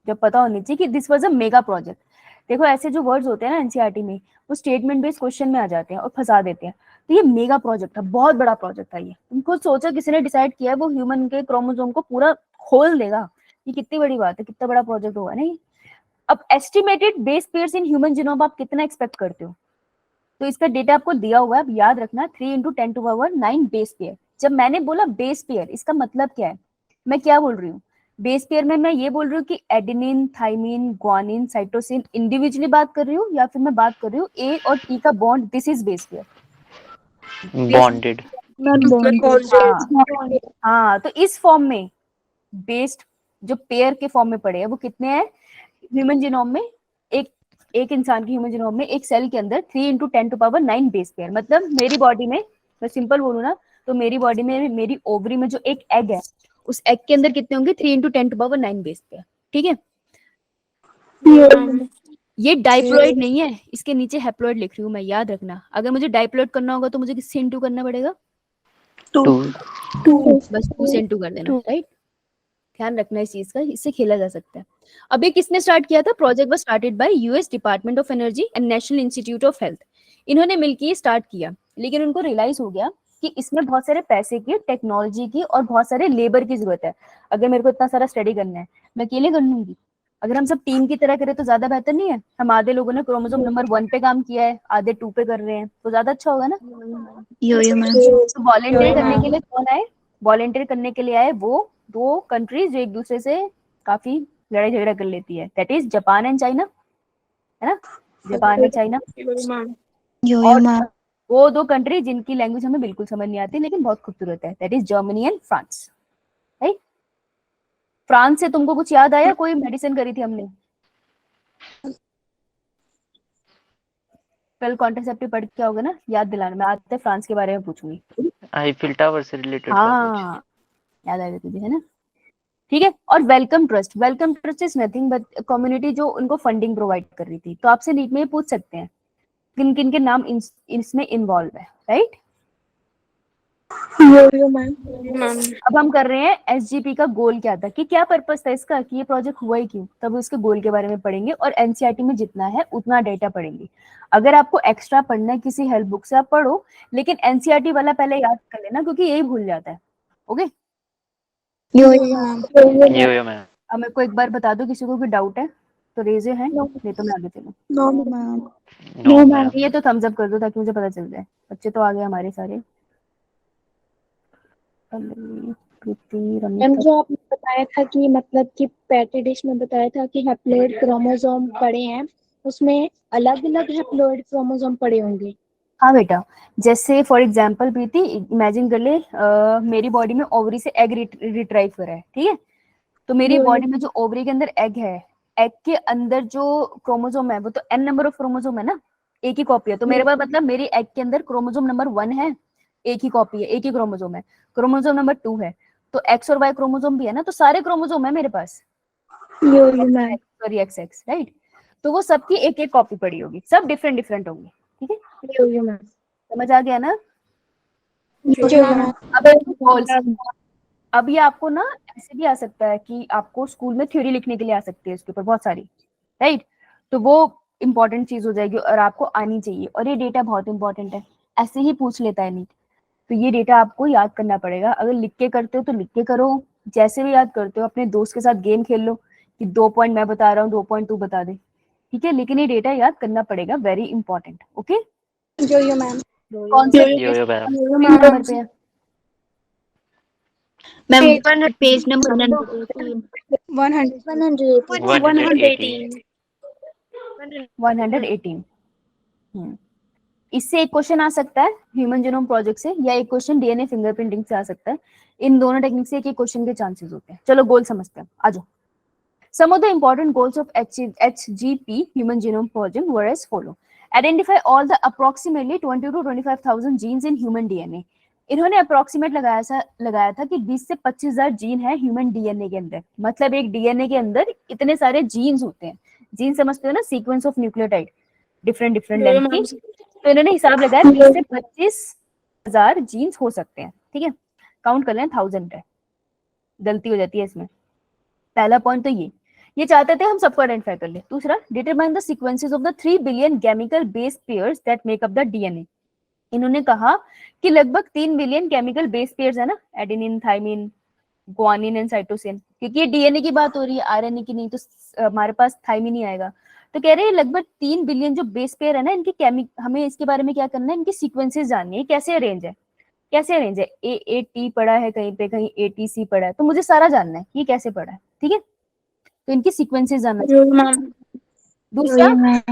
जो पता होनी चाहिए कि this was a mega project. देखो, ऐसे जो वर्ड्स होते हैं ना एनसीईआरटी में, वो स्टेटमेंट बेस्ड क्वेश्चन में आ जाते हैं और फंसा देते हैं। तो ये मेगा प्रोजेक्ट था, बहुत बड़ा प्रोजेक्ट था ये। तुमको सोचो, किसी ने डिसाइड किया है वो ह्यूमन के क्रोमोसोम को पूरा खोल देगा, ये कितनी बड़ी बात है, कितना बड़ा प्रोजेक्ट होगा ना ये। अब estimated base pairs in human genome आप कितना एक्सपेक्ट करते हो? तो इसका डेटा आपको दिया हुआ है, अब याद रखना 3 × 10⁹ बेस पेयर। जब मैंने बोला बेस पेयर, इसका मतलब क्या है, मैं क्या बोल रही हूँ? बेस पेयर में मैं ये बोल रही हूँ कि adenine, thymine, guanine, cytosine individually बात कर रही हूँ, या फिर मैं बात कर रही हूँ ए और टी का bond, this is base pair, bonded. हाँ। तो इस फॉर्म में बेस्ड जो पेयर के फॉर्म में पड़े हैं वो कितने हैं ह्यूमन जीनोम में? एक इंसान के ह्यूमन जीनोम में, एक सेल के अंदर 3 × 10⁻⁹ बेस पेयर। मतलब मेरी बॉडी में, मैं सिंपल बोलूँ ना, तो मेरी बॉडी में, मेरी ओवरी में जो एक एग है, उस एग के अंदर कितने होंगे? 3 × 10⁻⁹ बेस पेयर, ठीक है। ये डाइप्लॉइड नहीं है, इसके नीचे हैप्लॉइड लिख रही हूँ मैं, याद रखना। अगर मुझे डाइप्लॉइड करना होगा तो मुझे किससे इंटू करना पड़ेगा? 2। बस 2 से इंटू कर देना, राइट। ध्यान रखना इस चीज का, इससे खेला जा सकता है। अब ये किसने स्टार्ट किया था? Project was started by US department of energy and national institute of health. इन्होंने मिलकर स्टार्ट किया, लेकिन उनको रियलाइज हो गया कि इसमें बहुत सारे पैसे की, टेक्नोलॉजी की और बहुत सारे लेबर की जरूरत है। अगर मेरे को इतना सारा स्टडी करना है, मैं अकेले कर लूंगी? अगर हम सब टीम की तरह करें तो ज्यादा बेहतर नहीं है? हम आधे लोगों ने क्रोमोसोम नंबर 1 पे काम किया है, आधे 2 पे कर रहे हैं, तो ज्यादा अच्छा होगा ना। तो वॉलंटियर करने के लिए कौन आए? वॉलंटियर करने के लिए आए वो 2 कंट्रीज जो एक दूसरे से काफी लड़ाई झगड़ा कर लेती है, that is Japan and China, है ना। जापान एंड चाइना, और वो 2 कंट्री जिनकी लैंग्वेज हमें बिल्कुल समझ नहीं आती लेकिन बहुत खूबसूरत है, that is Germany and France, right. France से तुमको कुछ याद आया? कोई मेडिसिन करी थी हमने कल, कॉन्ट्रासेप्टिव पढ़ के आओगे ना, याद दिलाना। मैं आज से फ्रांस के बारे में पूछूंगी। आईफिल टावर से रिलेटेड था हाँ, याद आएगा तुझे, है ना। ठीक है। और Wellcome Trust is nothing but community जो उनको फंडिंग प्रोवाइड कर रही थी। तो आपसे नीट में ये पूछ सकते हैं किन किन के नाम इसमें इन्वॉल्व है, राइट। अब हम कर रहे हैं एसजीपी का गोल क्या था, कि क्या पर्पस था इसका, कि ये प्रोजेक्ट हुआ ही क्यों, तब उसके गोल के बारे में पढ़ेंगे, और एनसीईआरटी में जितना है उतना डेटा पढ़ेंगे। अगर आपको एक्स्ट्रा पढ़ना है किसी हेल्प बुक से आप पढ़ो, लेकिन एनसीईआरटी वाला पहले याद कर लेना क्योंकि यही भूल जाता है। ओके, यो मैम। अब मेरे को एक बार बता दो, किसी को कोई डाउट है तो रेज योर हैंड, नहीं तो मैं आगे चलूं। No ma'am. ये तो थम्स अप कर दो ताकि मुझे पता चल जाए। बच्चे तो आ गए हमारे सारे। प्रीति, मैम रमिता। जो आपने बताया था कि मतलब कि पैटी डिश में बताया था कि हैप्लोइड क्रोमोसोम पड़े हैं, उसमें अलग अलग हैप्लोइड क्रोमोसोम पड़े होंगे। हाँ बेटा, जैसे फॉर एग्जांपल प्रीति इमेजिन कर ले मेरी बॉडी में ओवरी से एग रिट्राइव हो रहा है, ठीक है। तो मेरी बॉडी में जो ओवरी के अंदर एग है, एग के अंदर जो क्रोमोसोम है वो तो n नंबर ऑफ क्रोमोसोम है ना, एक ही कॉपी है। तो मेरे पास मतलब मेरी एग के अंदर क्रोमोसोम नंबर 1 है, एक ही कॉपी है, एक ही क्रोमोसोम है। क्रोमोसोम नंबर 2 है, तो एक्स और वाई क्रोमोसोम भी है ना, तो सारे क्रोमोसोम है मेरे पास, ma'am sorry X X, right. तो वो सबकी एक एक कॉपी पड़ी होगी, सब डिफरेंट डिफरेंट होंगी, ठीक है। मैम समझ आ गया ना। मैम अब ये आपको ना ऐसे भी आ सकता है कि आपको स्कूल में थ्योरी लिखने के लिए आ सकती है इसके ऊपर बहुत सारी, राइट। तो वो इंपॉर्टेंट चीज हो जाएगी और आपको आनी चाहिए, और ये डेटा बहुत इंपॉर्टेंट है, ऐसे ही पूछ लेता है नीट। तो ये डेटा आपको याद करना पड़ेगा, अगर लिख के करते हो तो लिख के करो, जैसे भी याद करते हो अपने दोस्त के साथ गेम खेल लो कि 2 पॉइंट मैं बता रहा हूँ 2 पॉइंट तू बता दे, ठीक है। लेकिन ये डेटा याद करना पड़ेगा, वेरी इंपॉर्टेंट, ओके। मैम कौन से यो मैम। नंबर पे है? Ma'am page number 118। इससे एक क्वेश्चन आ सकता है ह्यूमन जीनोम प्रोजेक्ट से, या एक क्वेश्चन डीएनए फिंगरप्रिंटिंग से आ सकता है। इन दोनों टेक्निक से एक क्वेश्चन के चांसेस होते हैं। चलो गोल समझते हैं, आ जाओ। Some of the important goals of HGP Human Genome Project were as follow: identify all the approximately 20 to 25,000 genes in human DNA. इन्होंने अप्रोक्सीमेट लगाया था कि 20 से 25,000 जीन है ह्यूमन डीएनए के अंदर, मतलब एक डीएनए के अंदर इतने सारे जीन्स होते हैं। जीन समझते हो ना, sequence of nucleotide, different different length की। तो इन्होंने हिसाब लगाया 20 से 25,000 जीन्स हो सकते हैं, ठीक है। काउंट कर लें, 1000 है, गलती हो जाती है इसमें। पहला पॉइंट तो ये चाहते थे हम सबको आइडेंटिफाई कर ले। दूसरा, determine the sequences of the 3 billion chemical base pairs that make up the DNA. इन्होंने कहा कि लगभग 3 बिलियन केमिकल बेस पेयर्स है ना, adenine, thymine, guanine and cytosine, क्योंकि ये डीएनए की बात हो रही है, आरएनए की नहीं, तो हमारे पास थाइमिन ही आएगा। तो कह रहे हैं लगभग 3 बिलियन जो बेस पेयर है ना, इनकी हमें इसके बारे में क्या करना है, इनकी सीक्वेंसेस जाननी है, कैसे अरेंज है, कैसे अरेंज है। ए टी पड़ा है कहीं पे, कहीं ए टी सी पड़ा है, तो मुझे सारा जानना है ये कैसे पड़ा है, ठीक है। तो इनकी सीक्वेंसेस जानना चाहिए।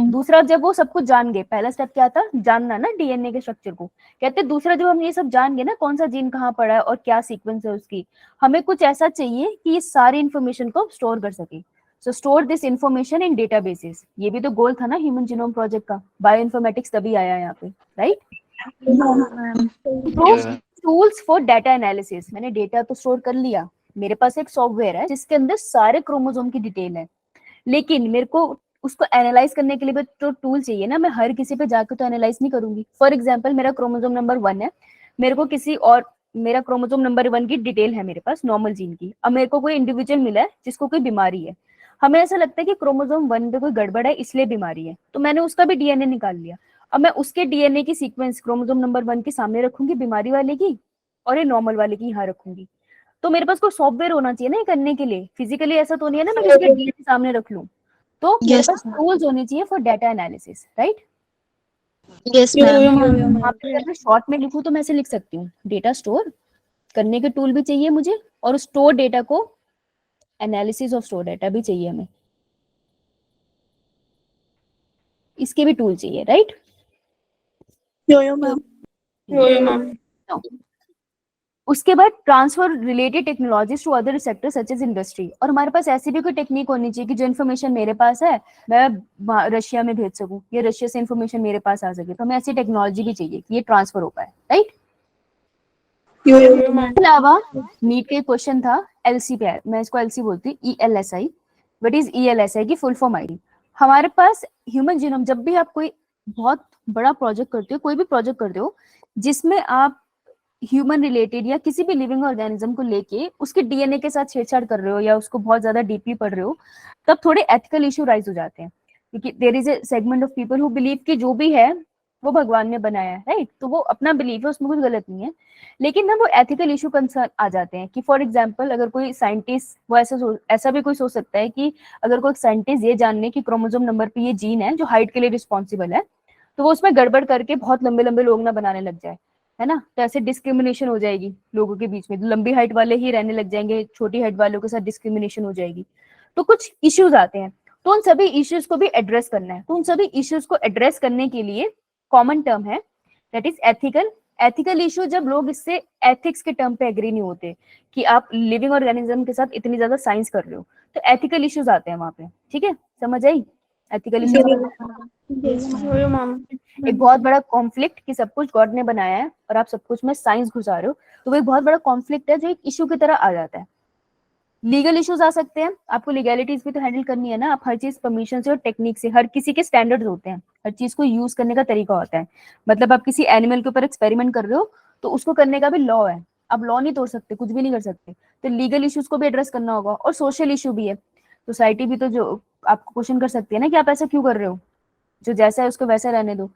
दूसरा जब वो सब कुछ जान गए, पहला स्टेप क्या था, जानना ना डीएनए के स्ट्रक्चर को। कहते दूसरा जब हम ये सब जान गए ना, कौन सा जीन कहाँ पड़ा है और क्या सीक्वेंस है उसकी, हमें कुछ ऐसा चाहिए कि ये सारी इंफॉर्मेशन को स्टोर कर सके। So store this information in databases. ये भी तो गोल था ना ह्यूमन जीनोम प्रोजेक्ट का, बायोइन्फॉर्मेटिक्स तभी आया यहाँ पे, right. Tools for data analysis. मैंने डेटा तो स्टोर कर लिया, मेरे पास एक सॉफ्टवेयर है जिसके अंदर सारे क्रोमोसोम की डिटेल है, लेकिन मेरे को उसको एनालाइज करने के लिए भी तो टूल चाहिए ना। मैं हर किसी पे जाकर तो एनालाइज नहीं करूंगी। फॉर एग्जांपल मेरा क्रोमोसोम नंबर 1 है, मेरे को किसी और, मेरा क्रोमोसोम नंबर 1 की डिटेल है मेरे पास, नॉर्मल जीन की। अब मेरे को कोई इंडिविजुअल मिला है जिसको कोई बीमारी है, हमें ऐसा लगता है कि क्रोमोसोम 1 पे कोई गड़बड़ है इसलिए बीमारी है, तो मैंने उसका भी डीएनए निकाल लिया। अब मैं उसके डीएनए की सीक्वेंस क्रोमोसोम नंबर 1 के सामने रखूंगी बीमारी वाले की, और ये नॉर्मल वाले की यहाँ रखूंगी। तो मेरे पास कोई सॉफ्टवेयर होना चाहिए ना ये करने के लिए, फिजिकली ऐसा तो नहीं है ना मैं किसी के डीएनए सामने रख लूं। तो मेरे पास टूल्स होने चाहिए for data analysis, right. Yes ma'am. अगर मैं शॉर्ट में लिखूं तो मैं ऐसे लिख सकती हूँ, डेटा स्टोर करने के टूल भी चाहिए मुझे, और स्टोर डेटा को एनालिसिस ऑफ स्टोर डेटा भी चाहिए हमें, इसके भी टूल चाहिए, राइट। उसके बाद transfer related technologies to other sector such as industry. और हमारे पास ऐसी भी कोई टेक्निक होनी चाहिए कि जो इन्फॉर्मेशन मेरे पास है मैं रशिया में भेज सकूं, या रशिया से इन्फॉर्मेशन मेरे पास आ सके। तो हमें ऐसी टेक्नोलॉजी भी चाहिए कि ये ट्रांसफर हो पाए, राइट। अलावा नीट के क्वेश्चन था एलसी पे, मैं इसको एलसी बोलती हूँ, ELSI। व्हाट इज ELSI की फुल फॉर्म आईडी। हमारे पास ह्यूमन जीनोम, जब भी आप कोई बहुत बड़ा प्रोजेक्ट करते हो, कोई भी प्रोजेक्ट करते हो जिसमें आप ह्यूमन रिलेटेड या किसी भी लिविंग ऑर्गेनिज्म को लेके उसके डीएनए के साथ छेड़छाड़ कर रहे हो या उसको बहुत ज्यादा डीपली पढ़ रहे हो, तब थोड़े एथिकल इशू राइज हो जाते हैं, क्योंकि there is a segment of people who believe कि जो भी है वो भगवान ने बनाया है, राइट। तो वो अपना बिलीव है, उसमें कुछ गलत नहीं है, लेकिन ना वो एथिकल इशू कंसर्न आ जाते हैं कि फॉर एग्जाम्पल अगर कोई साइंटिस्ट, वो ऐसा भी कोई सोच सकता है कि अगर कोई साइंटिस्ट ये जानने कि क्रोमोसोम नंबर पे ये जीन है जो हाइट के लिए रिस्पॉन्सिबल है, तो वो उसमें गड़बड़ करके बहुत लंबे लंबे लोग ना बनाने लग जाए, है ना, तो ऐसे डिस्क्रिमिनेशन हो जाएगी लोगों के बीच में, लंबी हाइट वाले ही रहने लग जाएंगे, छोटी हाइट वालों के साथ डिस्क्रिमिनेशन हो जाएगी। तो कुछ इश्यूज आते हैं, तो उन सभी इश्यूज को भी एड्रेस करना है। तो उन सभी इश्यूज को एड्रेस करने के लिए कॉमन टर्म है that is ethical. Ethical issue जब लोग इससे एथिक्स के टर्म पे एग्री नहीं होते कि आप लिविंग ऑर्गेनिज्म के साथ इतनी ज्यादा साइंस कर रहे हो, तो एथिकल इश्यूज आते हैं वहां पे। ठीक है, समझ आई एथिकल इश्यूज? एक बहुत बड़ा कॉन्फ्लिक्ट कि सब कुछ गॉड ने बनाया है और आप सब कुछ में साइंस घुसा रहे हो, तो वो एक बहुत बड़ा कॉन्फ्लिक्ट है जो एक इशू की तरह आ जाता है। लीगल इश्यूज आ सकते हैं, आपको लीगैलिटीज भी तो हैंडल करनी है ना, आप हर चीज परमिशन से और टेक्निक से, हर किसी के स्टैंडर्ड्स होते हैं, हर चीज को यूज करने का तरीका होता है। मतलब आप किसी एनिमल के ऊपर एक्सपेरिमेंट कर रहे हो तो उसको करने का भी लॉ है, आप लॉ नहीं तोड़ सकते, कुछ भी नहीं कर सकते। तो लीगल इश्यूज को भी एड्रेस करना होगा, और सोशल इशू भी है। सोसाइटी भी तो जो आपको क्वेश्चन कर सकती है ना कि आप ऐसा क्यों कर रहे हो, जो जैसा है उसको वैसा रहने दो।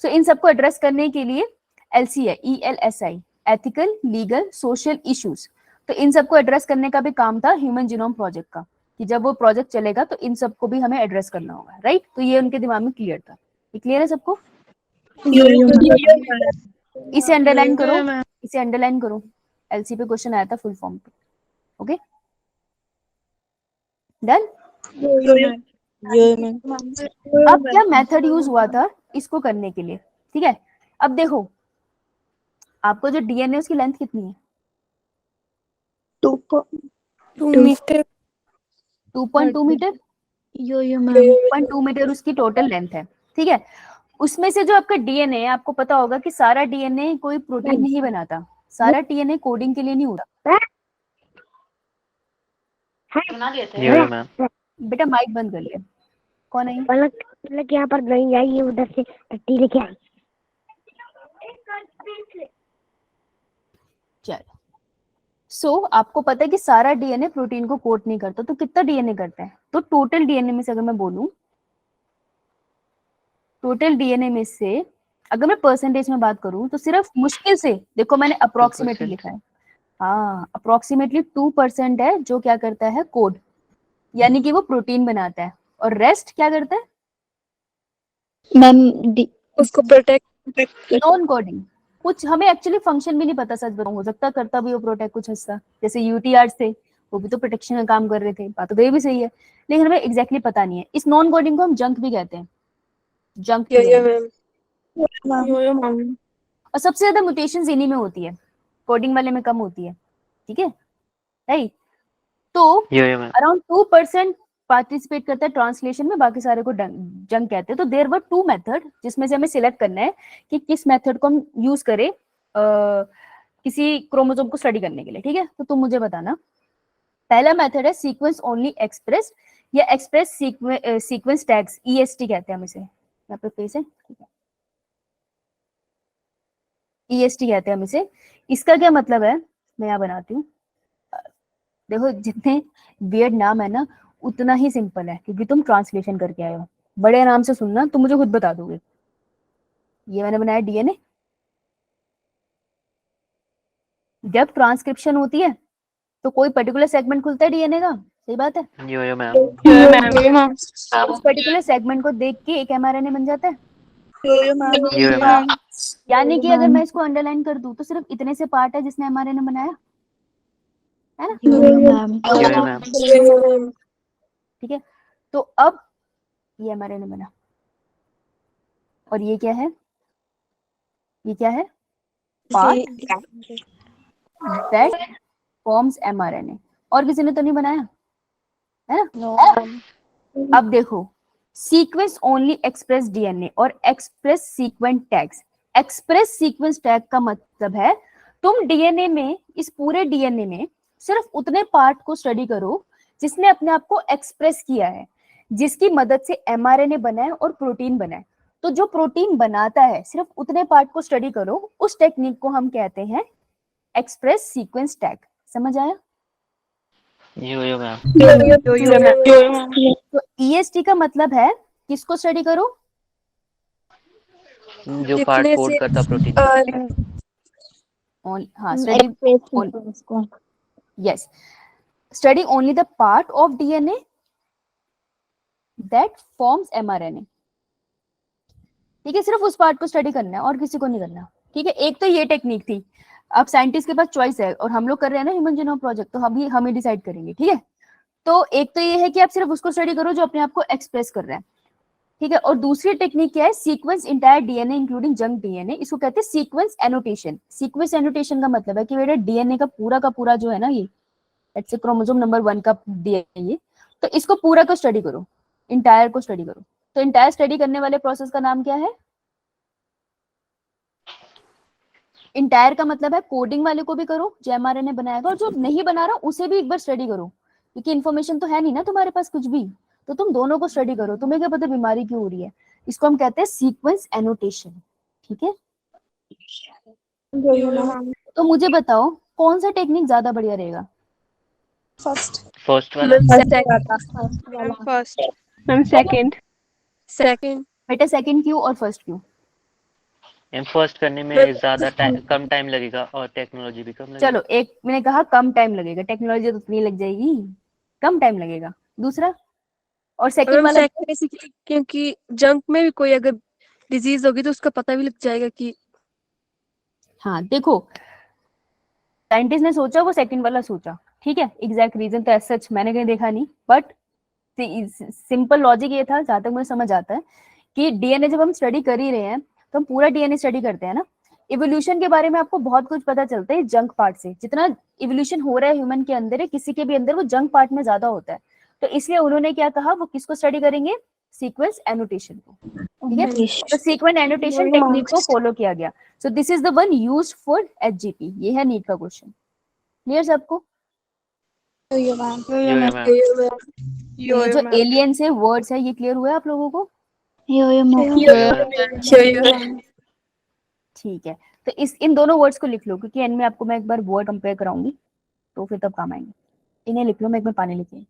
सो इन सबको एड्रेस करने के लिए एलसी है, ELSI, ethical, legal, social issues. तो इन सबको एड्रेस करने का भी काम था ह्यूमन जीनोम प्रोजेक्ट का, कि जब वो प्रोजेक्ट चलेगा तो इन सबको भी हमें एड्रेस करना होगा, राइट? तो ये उनके दिमाग में क्लियर था। ये क्लियर है सबको? इसे अंडरलाइन करो, इसे अंडरलाइन करो, एलसी पे क्वेश्चन आया था फुल फॉर्म पे। Okay, done? अब क्या मेथड यूज हुआ था इसको करने के लिए? ठीक है, अब देखो आपको जो डीएनए उसकी लेंथ कितनी है? 2 मीटर 2.2 मीटर। यो मैम 2.2 मीटर उसकी टोटल लेंथ है। ठीक है, उसमें से जो आपका डीएनए है, आपको पता होगा कि सारा डीएनए कोई प्रोटीन नहीं बनाता, सारा डीएनए कोडिंग के लिए नहीं होता। यो मैम। बेटा माइक बंद कर ले। कौन है? पलक यहाँ पर नहीं आई, उधर से टट्टी लेके आई। चलो, सो आपको पता है कि सारा डीएनए प्रोटीन को कोट नहीं करता, तो कितना डीएनए करता है? तो टोटल डीएनए में से अगर मैं बोलूं, टोटल डीएनए में से अगर मैं परसेंटेज में बात करूं तो सिर्फ मुश्किल से, देखो मैंने अप्रोक्सीमेटली लिखा है, हाँ अप्रोक्सीमेटली 2% है जो क्या करता है, कोड, यानी कि वो प्रोटीन बनाता है, और रेस्ट क्या करता है? मैम उसको प्रोटेक्ट नॉन कोडिंग। कुछ हमें एक्चुअली फंक्शन भी नहीं पता, सच बताऊं, हो सकता करता भी वो प्रोटेक्ट कुछ हिस्सा, जैसे यूटीआर थे वो भी तो प्रोटेक्शन का काम कर रहे थे, बात तो ये भी सही है, लेकिन हमें एग्जैक्टली पता नहीं है। इस नॉन कोडिंग को हम जंक भी कहते हैं, जंक। और सबसे ज्यादा म्यूटेशंस इन्हीं में होती है, कोडिंग वाले में कम होती है। ठीक है, राइट? तो अराउंड 2% पार्टिसिपेट करता है ट्रांसलेशन में, बाकी सारे को जंक कहते हैं। तो देयर वर 2 मेथड जिसमें से हमें सिलेक्ट करना है कि किस मेथड को हम यूज करें किसी क्रोमोसोम को स्टडी करने के लिए। ठीक है, तो तुम मुझे बताना, पहला मेथड है सीक्वेंस ओनली एक्सप्रेस या एक्सप्रेस सीक्वेंस टैग्स, EST कहते हैं हम इसे, यहाँ पे पेज है, ठीक है, EST कहते हैं हम इसे। इसका क्या मतलब है मैं यहाँ बनाती हूँ। देखो जितने वियर्ड नाम है ना उतना ही सिंपल है, क्योंकि तुम ट्रांसलेशन करके आए हो। बड़े नाम से सुनना, तुम मुझे खुद बता दोगे। ये मैंने बनाया डीएनए, जब ट्रांसक्रिप्शन होती है तो कोई पर्टिकुलर सेगमेंट खुलता है डीएनए का, सही बात है? Yo ma'am. उस पर्टिकुलर सेगमेंट को देख के एक एमआरएनए बन जाता है। Yo ma'am. यानी कि अगर मैं इसको अंडरलाइन कर दूं तो सिर्फ इतने से पार्ट है जिसने एमआरएनए बनाया, है ना? यो मैम। ठीक है, तो अब ये एमआरएनए बना, और ये क्या है? ये क्या है? Part that forms mRNA. और किसी ने तो नहीं बनाया, है ना? अब देखो, सीक्वेंस ओनली एक्सप्रेस डीएनए और express sequence tags. Express sequence tag का मतलब है तुम डीएनए में, इस पूरे डीएनए में सिर्फ उतने पार्ट को स्टडी करो जिसने अपने आप को एक्सप्रेस किया है, जिसकी मदद से एमआरएनए बना है और प्रोटीन बना है। तो जो प्रोटीन बनाता है सिर्फ उतने पार्ट को स्टडी करो, उस टेक्निक को हम कहते हैं एक्सप्रेस सीक्वेंस टैग। समझ आया? यो मैम। तो EST का मतलब है किसको स्टडी करो? जो पार्ट कोड करता प्रोटीन। हाँ, study, yes, study only the part of DNA that forms mRNA. ठीक है, सिर्फ उस पार्ट को स्टडी करना है और किसी को नहीं करना। ठीक है, एक तो ये टेक्निक थी। अब साइंटिस्ट के पास चॉइस है और हम लोग कर रहे हैं ना ह्यूमन जीनोम प्रोजेक्ट, तो हम ही डिसाइड करेंगे, ठीक है। तो एक तो ये है कि आप सिर्फ उसको स्टडी करो जो अपने आप को एक्सप्रेस कर रहा है, ठीक है। और दूसरी टेक्निक क्या है, sequence entire DNA including junk DNA, इसको कहते हैं सीक्वेंस एनोटेशन। सीक्वेंस एनोटेशन का मतलब है कि बेटा डीएनए का पूरा जो है ना, ये लेट्स से क्रोमोसोम नंबर 1 का डीएनए, ये तो इसको पूरा को स्टडी करो, इंटायर को स्टडी करो। तो इंटायर स्टडी करने वाले प्रोसेस का नाम क्या है? इंटायर का मतलब है कोडिंग वाले को भी करो जो एमआरएनए बनाएगा, और जो नहीं बना रहा उसे भी एक बार स्टडी करो, क्योंकि इन्फॉर्मेशन तो है नहीं ना तुम्हारे पास कुछ भी, तो तुम दोनों को स्टडी करो। तुम्हें क्या पता बीमारी क्यों हो रही है, इसको हम कहते हैं सीक्वेंस एनोटेशन, ठीक है। तो मुझे बताओ कौन सा टेक्निक ज्यादा बढ़िया रहेगा? फर्स्ट वाला। फर्स्ट मैम सेकंड बेटा सेकंड क्यों और फर्स्ट क्यों? फर्स्ट करने में ज्यादा कम टाइम लगेगा और टेक्नोलॉजी भी कम लगेगा। चलो, एक मैंने कहा कम टाइम लगेगा, टेक्नोलॉजी तो उतनी लग जाएगी, कम टाइम लगेगा। दूसरा और सेकंड वाला बेसिकली क्योंकि जंक में भी कोई अगर डिजीज होगी तो उसका पता भी लग जाएगा कि हाँ देखो, साइंटिस्ट ने सोचा वो सेकंड वाला सोचा, ठीक है। एग्जैक्ट रीजन तो ऐसा सच मैंने कहीं देखा नहीं, बट सिंपल लॉजिक ये था जहां तक मुझे समझ आता है कि डीएनए जब हम स्टडी कर ही रहे हैं तो हम पूरा डीएनए स्टडी करते हैं ना। इवोल्यूशन के बारे में आपको बहुत कुछ पता चलता है जंक पार्ट से, जितना इवोल्यूशन हो रहा है ह्यूमन के अंदर है, किसी के भी अंदर वो जंक पार्ट में ज्यादा होता है। तो इसलिए उन्होंने क्या कहा, वो किसको स्टडी करेंगे? सीक्वेंस एनोटेशन को, ठीक है। तो सीक्वेंस एनोटेशन टेक्निक को फॉलो किया गया। So this is the one used for HGP. ये है नीट का क्वेश्चन। क्लियर सबको? यो मैम। ये जो एलियन से वर्ड्स है ये क्लियर हुआ है आप लोगों को? ठीक है, तो इन दोनों वर्ड्स को लिख लो, क्योंकि एंड में आपको मैं एक बार वर्ड कंपेयर कराऊंगी तो फिर तब काम आएंगे। इन्हें लिख लो, मैं एक बार पानी लिखी।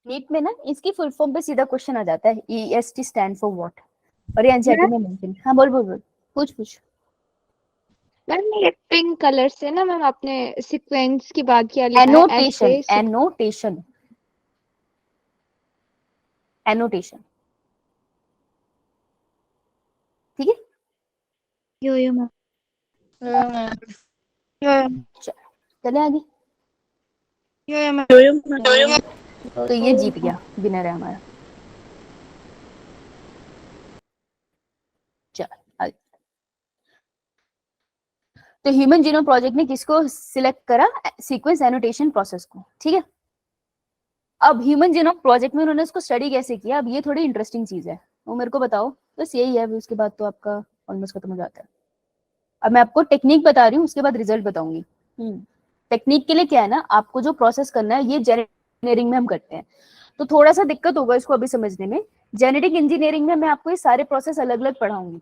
नीट में ना इसकी फुल फॉर्म पे सीधा क्वेश्चन आ जाता है, EST स्टैंड फॉर व्हाट, और ये एनसीईआरटी में मेंशन। हाँ बोल बोल बोल, पूछ। मैम ये पिंक कलर से ना मैम आपने सीक्वेंस की बात किया, लिखा है एनोटेशन, ऐसे एनोटेशन, एनोटेशन, ठीक है। चले आगे। तो ये जीत गया, विनर है हमारा। चल आगे। तो ह्यूमन जीनोम प्रोजेक्ट ने किसको सिलेक्ट करा? सीक्वेंस एनोटेशन प्रोसेस को, ठीक है। अब ह्यूमन जीनोम प्रोजेक्ट में उन्होंने इसको स्टडी कैसे किया, अब ये थोड़ी इंटरेस्टिंग चीज है, वो मेरे को बताओ। बस यही है, उसके बाद तो आपका ऑलमोस्ट खत्म हो जाता है। अब मैं आपको टेक्निक बता रही हूँ, उसके बाद रिजल्ट बताऊंगी। टेक्निक के लिए क्या है ना, आपको जो प्रोसेस करना है ये जेनेटिक इंजीनियरिंग में हम करते हैं, तो थोड़ा सा दिक्कत होगा इसको अभी समझने में। जेनेटिक इंजीनियरिंग में मैं आपको ये सारे प्रोसेस अलग अलग पढ़ाऊंगी,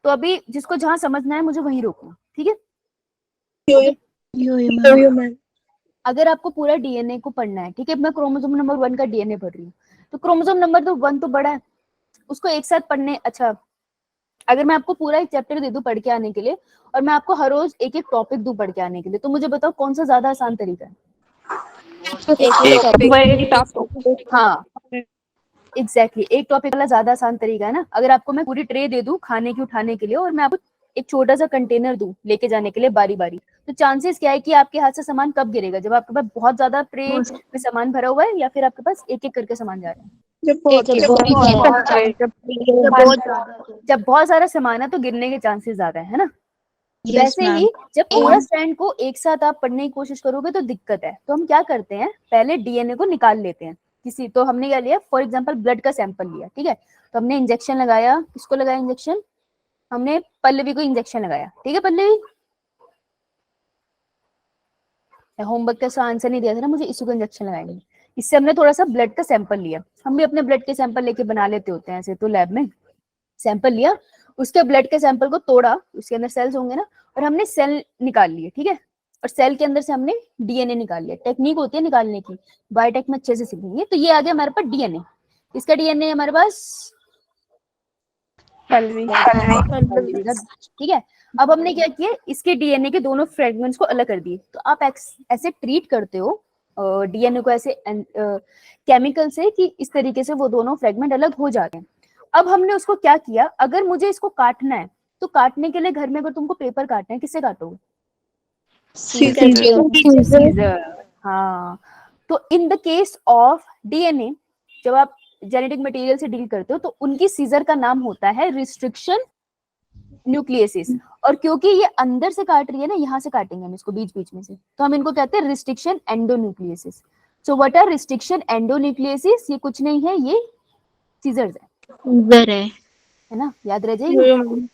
तो अभी जिसको जहां समझना है मुझे वहीं रोकना, ठीक है। अगर आपको पूरा डीएनए को पढ़ना है, ठीक है, मैं क्रोमोसोम नंबर 1 का डीएनए पढ़ रही हूँ, तो क्रोमोसोम नंबर 1 तो बड़ा है, उसको एक साथ पढ़ने, अच्छा अगर मैं आपको पूरा एक चैप्टर दे दूं पढ़ के आने के लिए, और मैं आपको हर रोज एक एक टॉपिक दूं पढ़ के आने के लिए, तो मुझे बताओ कौन सा ज्यादा आसान तरीका है? हाँ एग्जैक्टली, एक टॉपिक वाला ज्यादा आसान तरीका है ना। अगर आपको मैं पूरी ट्रे दे दूं खाने की उठाने के लिए, और मैं आपको एक छोटा सा कंटेनर दूं लेके जाने के लिए बारी बारी, तो चांसेस क्या है कि आपके हाथ से सामान कब गिरेगा? जब आपके पास बहुत ज्यादा ट्रे में सामान भरा हुआ है, या फिर आपके पास एक एक करके सामान जा रहा है? जब बहुत सारा सामान है तो गिरने के चांसेस ज्यादा है ना। वैसे ही जब पूरा स्ट्रैंड को एक साथ आप पढ़ने की कोशिश करोगे तो दिक्कत है। तो हम क्या करते हैं, पहले डीएनए को निकाल लेते हैं किसी, तो हमने क्या लिया, फॉर एग्जांपल ब्लड का सैंपल लिया, ठीक है, तो हमने इंजेक्शन लगाया, किसको लगाया इंजेक्शन? हमने पल्लवी को इंजेक्शन लगाया, ठीक है। पल्लवी होमवर्क का आंसर नहीं दिया था ना मुझे, इसी को इंजेक्शन लगाएंगे। इससे हमने थोड़ा सा ब्लड का सैंपल लिया, हम भी अपने ब्लड के सैंपल लेके बना लेते होते हैं ऐसे तो लैब में। सैंपल लिया, उसके ब्लड के सैंपल को तोड़ा, उसके अंदर सेल्स होंगे ना, और हमने सेल निकाल लिए, ठीक है। और सेल के अंदर से हमने डीएनए निकाल लिया। टेक्निक होती है निकालने की, बायोटेक में अच्छे से सीखेंगे। तो ये आ गया हमारे पास डीएनए। इसका डीएनए हमारे पास ठीक है। अब हमने क्या किया, इसके डीएनए के दोनों फ्रेगमेंट्स को अलग कर दिए। तो आप ऐसे ट्रीट करते हो डीएनए को ऐसे केमिकल से कि इस तरीके से वो दोनों फ्रेगमेंट अलग हो जाते हैं। अब हमने उसको क्या किया, अगर मुझे इसको काटना है तो काटने के लिए घर में अगर तुमको पेपर काटना है किससे काटोगे? सीजर। हाँ, तो in the case of DNA जब आप जेनेटिक मटेरियल से डील करते हो तो उनकी सीजर का नाम होता है रिस्ट्रिक्शन न्यूक्लियसिस। और क्योंकि ये अंदर से काट रही है ना, यहाँ से काटेंगे हम इसको बीच बीच में से, तो हम इनको कहते हैं restriction endonucleases. So what are restriction endonucleases? ये कुछ नहीं है, ये सीजर्स है ना, याद रह जाएगी।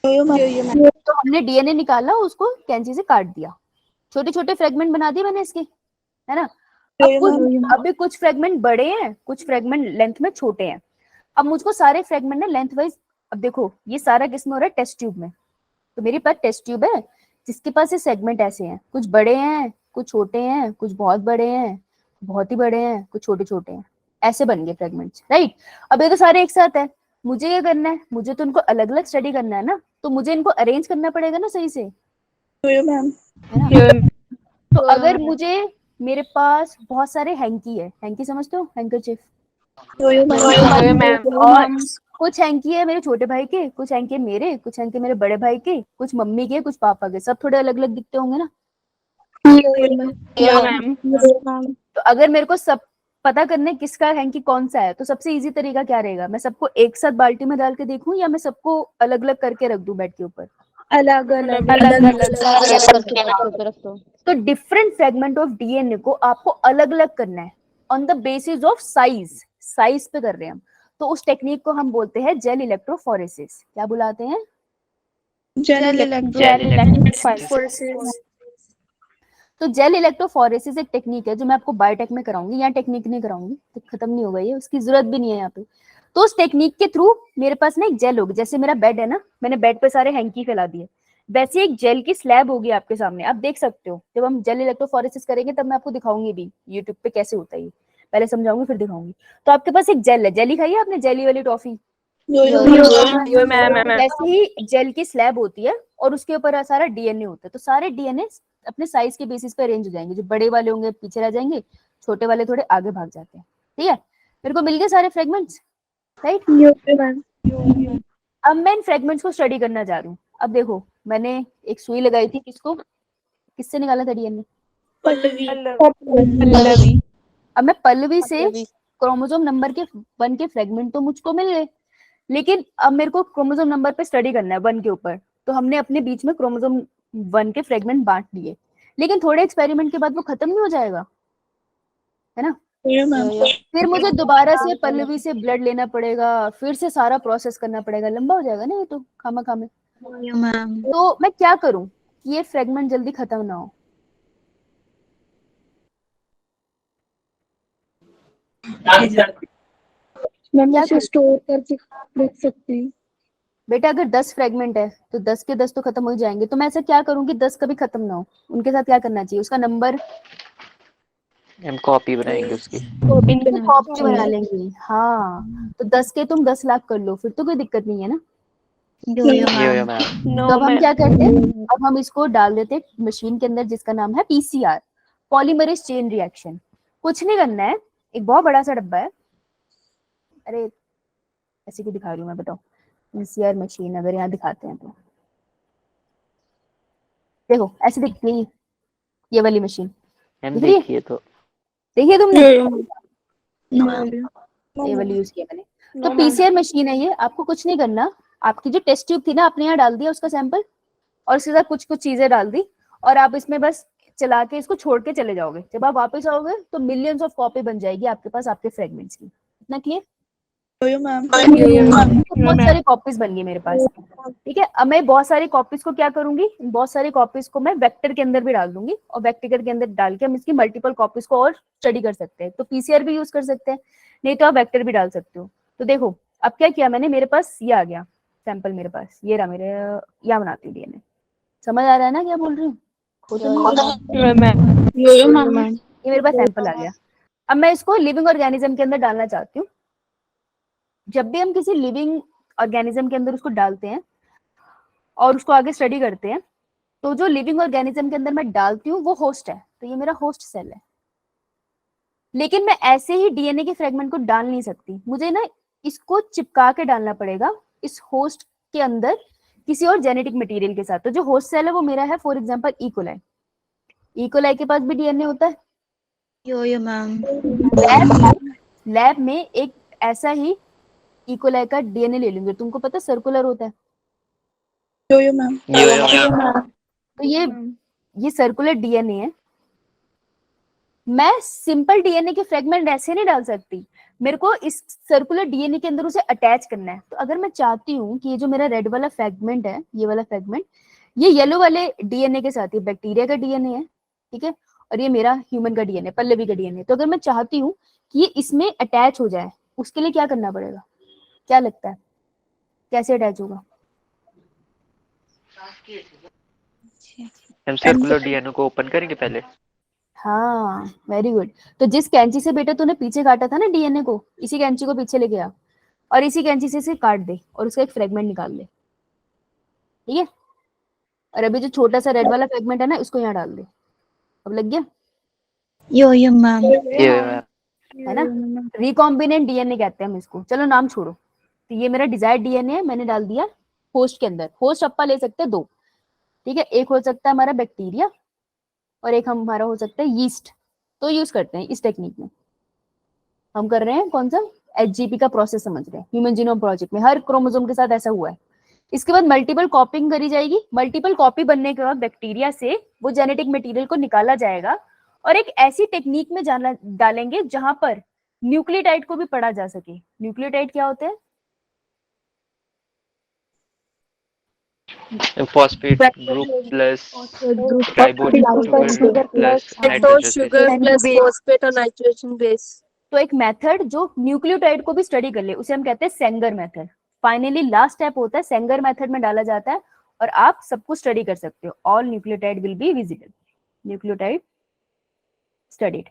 तो हमने डीएनए निकाला, उसको कैंची से काट दिया, छोटे छोटे फ्रेगमेंट बना दिए मैंने इसके, है ना। अभी कुछ फ्रेगमेंट बड़े हैं, कुछ फ्रेगमेंट लेंथ में छोटे हैं। अब मुझको सारे फ्रेगमेंट ना लेंथ वाइज, अब देखो ये सारा किसमें हो रहा है? टेस्ट ट्यूब में। तो मेरे पास टेस्ट ट्यूब है जिसके पास ये सेगमेंट ऐसे हैं, कुछ बड़े हैं, कुछ छोटे हैं, कुछ बहुत बड़े हैं, बहुत ही बड़े हैं, कुछ छोटे छोटे हैं, ऐसे बन गए फ्रेगमेंट्स, राइट। अब ये तो सारे एक साथ है, मुझे ये करना है, मुझे तो इनको अलग अलग स्टडी करना है ना, तो मुझे इनको अरेंज करना पड़ेगा ना सही से, है ना। तो अगर मुझे, मेरे पास बहुत सारे हैंकी है, हैंकी समझते हो, हैंकरचिफ, और कुछ हैंकी है मेरे छोटे भाई के, कुछ हैंकी है मेरे, कुछ हैंकी मेरे बड़े भाई के, कुछ मम्मी के, कुछ पापा के, सब थोड़े अलग अलग दिखते होंगे ना। तो अगर मेरे को सब पता करने किसका हैंकी कौन सा है, तो सबसे इजी तरीका क्या रहेगा? मैं सबको एक साथ बाल्टी में डाल के देखूं या मैं सबको अलग अलग करके रख दूं बेड के ऊपर? अलग अलग तो डिफरेंट फ्रेगमेंट ऑफ डीएनए को आपको अलग अलग करना है on the basis of size, size पे कर रहे हैं हम। तो उस टेक्निक को हम बोलते हैं जेल इलेक्ट्रोफोरेसिस। क्या बुलाते हैं? तो जेल इलेक्ट्रोफोरेसिस एक टेक्निक है जो मैं आपको बायोटेक में कराऊंगी, यहाँ टेक्निक नहीं कराऊंगी, तो खत्म नहीं होगा ये, उसकी जरूरत भी नहीं है यहाँ पे। तो उस टेक्निक के थ्रू मेरे पास ना एक जेल होगी, जैसे मेरा बेड है ना, मैंने बेड पे सारे हैंकी फैला दिए, वैसे एक जेल की स्लैब होगी आपके सामने, आप देख सकते हो। जब हम जेल इलेक्ट्रोफोरेसिस करेंगे तब मैं आपको दिखाऊंगी भी यूट्यूब पे कैसे होता है ये, पहले समझाऊंगी फिर दिखाऊंगी। तो आपके पास एक जेल है, जेली खाई है आपने, जेली वाली टॉफी? वैसे ही जेल की स्लैब होती है और उसके ऊपर सारा डीएनए होता है। तो सारे डीएनए अपने साइज के बेसिस पे अरेंज हो जाएंगे, जो बड़े वाले होंगे पीछे रह जाएंगे, छोटे वाले थोड़े आगे भाग जाते हैं, ठीक है। मेरे को मिल गए सारे फ्रेगमेंट्स, राइट। अब मैं इन फ्रेगमेंट्स को स्टडी करना जा रही हूँ। अब देखो मैंने एक सुई लगाई थी, किसको, किससे निकाला था डीएनए? पल्लवी। अब मैं पल्लवी से क्रोमोसोम नंबर के 1 के फ्रेगमेंट तो मुझको मिल गए, लेकिन अब मेरे को क्रोमोसोम नंबर पे स्टडी करना है 1 के ऊपर। तो हमने अपने बीच में क्रोमोसोम 1 के फ्रेगमेंट बांट लिए, लेकिन थोड़े एक्सपेरिमेंट के बाद वो खत्म नहीं हो जाएगा, है ना। फिर मुझे दोबारा से पल्लवी से ब्लड लेना पड़ेगा, फिर से सारा प्रोसेस करना पड़ेगा, लंबा हो जाएगा ना ये तो खामा में। तो मैं क्या करूं कि ये फ्रेगमेंट जल्दी खत्म ना हो? मैम उसे स्टोर करके रख सकते हैं। बेटा अगर 10 फ्रेगमेंट है तो 10 के 10 तो खत्म हो जाएंगे, तो मैं ऐसा क्या करूं कि 10 कभी खत्म ना हो? उनके साथ क्या करना चाहिए, उसका नंबर हम कॉपी बनाएंगे उसकी, कॉपी बना लेंगे। हाँ, तो 10 के तुम 10 लाख कर लो, फिर तो कोई दिक्कत नहीं है ना। तो अब हम क्या करते हैं, अब हम इसको डाल देते हैं मशीन के अंदर जिसका नाम है पीसीआर, पॉलीमरेज चेन रिएक्शन। कुछ नहीं करना है, एक बहुत बड़ा सा डब्बा है, अरे ऐसे क्यों दिखा रही हूँ मैं, बताओ। पीसीआर मशीन अगर यहाँ दिखाते हैं तो देखो ऐसे दिखती है ये वाली मशीन, हम देखिए तो देखिए तुमने ये वाली यूज किया मैंने। तो पीसीआर मशीन है ये, आपको कुछ नहीं करना, आपकी जो टेस्ट ट्यूब थी ना आपने यहाँ डाल दिया उसका सैंपल, और उसके साथ कुछ कुछ चीजें डाल दी, और आप इसमें बस चला के इसको छोड़ के चले जाओगे। जब आप वापस आओगे तो मिलियंस ऑफ कॉपी बन जाएगी आपके पास आपके फ्रेगमेंट्स की। इतना क्लियर? बहुत सारी कॉपीज बन गई मेरे पास, ठीक है। अब मैं बहुत सारी कॉपीज को क्या करूंगी, बहुत सारी कॉपीज को मैं वेक्टर के अंदर भी डाल दूंगी, और वेक्टर के अंदर डाल के हम इसकी मल्टीपल कॉपीज को और स्टडी कर सकते हैं। तो पीसीआर भी यूज कर सकते हैं, नहीं तो आप वेक्टर भी डाल सकते हो। तो देखो अब क्या किया मैंने, मेरे पास ये आ गया सैंपल, मेरे पास ये रहा, मेरे यहाँ बनाती हूँ डीएनए। समझ आ रहा है ना क्या बोल रही हूँ? ये मेरे पास सैंपल आ गया। अब मैं इसको लिविंग ऑर्गेनिज्म के अंदर डालना चाहती हूँ। जब भी हम किसी लिविंग ऑर्गेनिज्म के अंदर उसको डालते हैं और उसको आगे स्टडी करते हैं, तो जो लिविंग ऑर्गेनिज्म के अंदर मैं डालती हूँ वो होस्ट है, तो ये मेरा होस्ट सेल है। लेकिन मैं ऐसे ही डीएनए के फ्रेगमेंट को डाल नहीं सकती, मुझे ना इसको चिपका के डालना पड़ेगा इस होस्ट के अंदर किसी और जेनेटिक मटेरियल के साथ। तो जो होस्ट सेल है वो मेरा है फॉर एग्जांपल इकोलाई। इकोलाई के पास भी डीएनए होता है। Yo ma'am. लैब में एक ऐसा ही इकोलाई का डीएनए ले लेंगे, तुमको पता सर्कुलर होता है। Yo ma'am. तो ये सर्कुलर डीएनए है। मैं सिंपल डीएनए के फ्रेगमेंट ऐसे नहीं डाल सकती, मेरे को इस सर्कुलर डीएनए के अंदर उसे अटैच करना है। तो अगर मैं चाहती हूँ कि ये जो मेरा रेड वाला फ्रेगमेंट है, ये वाला फ्रेगमेंट ये येलो वाले डीएनए के साथ, ये बैक्टीरिया का डीएनए है, ठीक है, और ये मेरा ह्यूमन का डीएनए, पल्लवी का डीएनए। तो अगर मैं चाहती हूँ कि ये इसमें अटैच हो जाए, उसके लिए क्या करना पड़ेगा, क्या लगता है कैसे अटैच होगा? हम सर्कुलर डीएनए को ओपन करेंगे पहले। हाँ वेरी गुड। तो जिस कैंची से बेटा तूने पीछे काटा था ना डीएनए को, इसी कैंची को पीछे लेके आ और इसी कैंची से इसे काट दे और उसका एक फ्रेगमेंट निकाल ले, ठीक है। और अभी जो छोटा सा रेड वाला फ्रेगमेंट है ना, इसको यहाँ डाल दे। अब लग गया? यो मैम। है ना, रिकॉम्बिनेंट डीएनए कहते हैं हम इसको। चलो नाम छोड़ो। तो ये मेरा डिजायर्ड डीएनए है, मैंने डाल दिया होस्ट के अंदर। होस्ट अप्पा ले सकते हैं दो, ठीक है, एक हो सकता है हमारा बैक्टीरिया और एक हमारा हो सकता है यीस्ट। तो यूज करते हैं इस टेक्निक में। हम कर रहे हैं कौन सा, एचजीपी का प्रोसेस समझ रहे हैं। ह्यूमन जीनोम प्रोजेक्ट में हर क्रोमोसोम के साथ ऐसा हुआ है। इसके बाद मल्टीपल कॉपिंग करी जाएगी। मल्टीपल कॉपी बनने के बाद बैक्टीरिया से वो जेनेटिक मटेरियल को निकाला जाएगा और एक ऐसी टेक्निक में डालेंगे जहां पर न्यूक्लियोटाइड को भी पढ़ा जा सके। न्यूक्लियोटाइड क्या होते हैं? Phosphate group plus ribose sugar plus sugar plus phosphate और नाइट्रोजन बेस। तो एक मेथड जो न्यूक्लियोटाइड को भी स्टडी कर ले, उसे हम कहते हैं Sanger method. Finally last step होता है, सेंगर मेथड में डाला जाता है और आप सब कुछ स्टडी कर सकते हो। All nucleotide will be visible, nucleotide studied.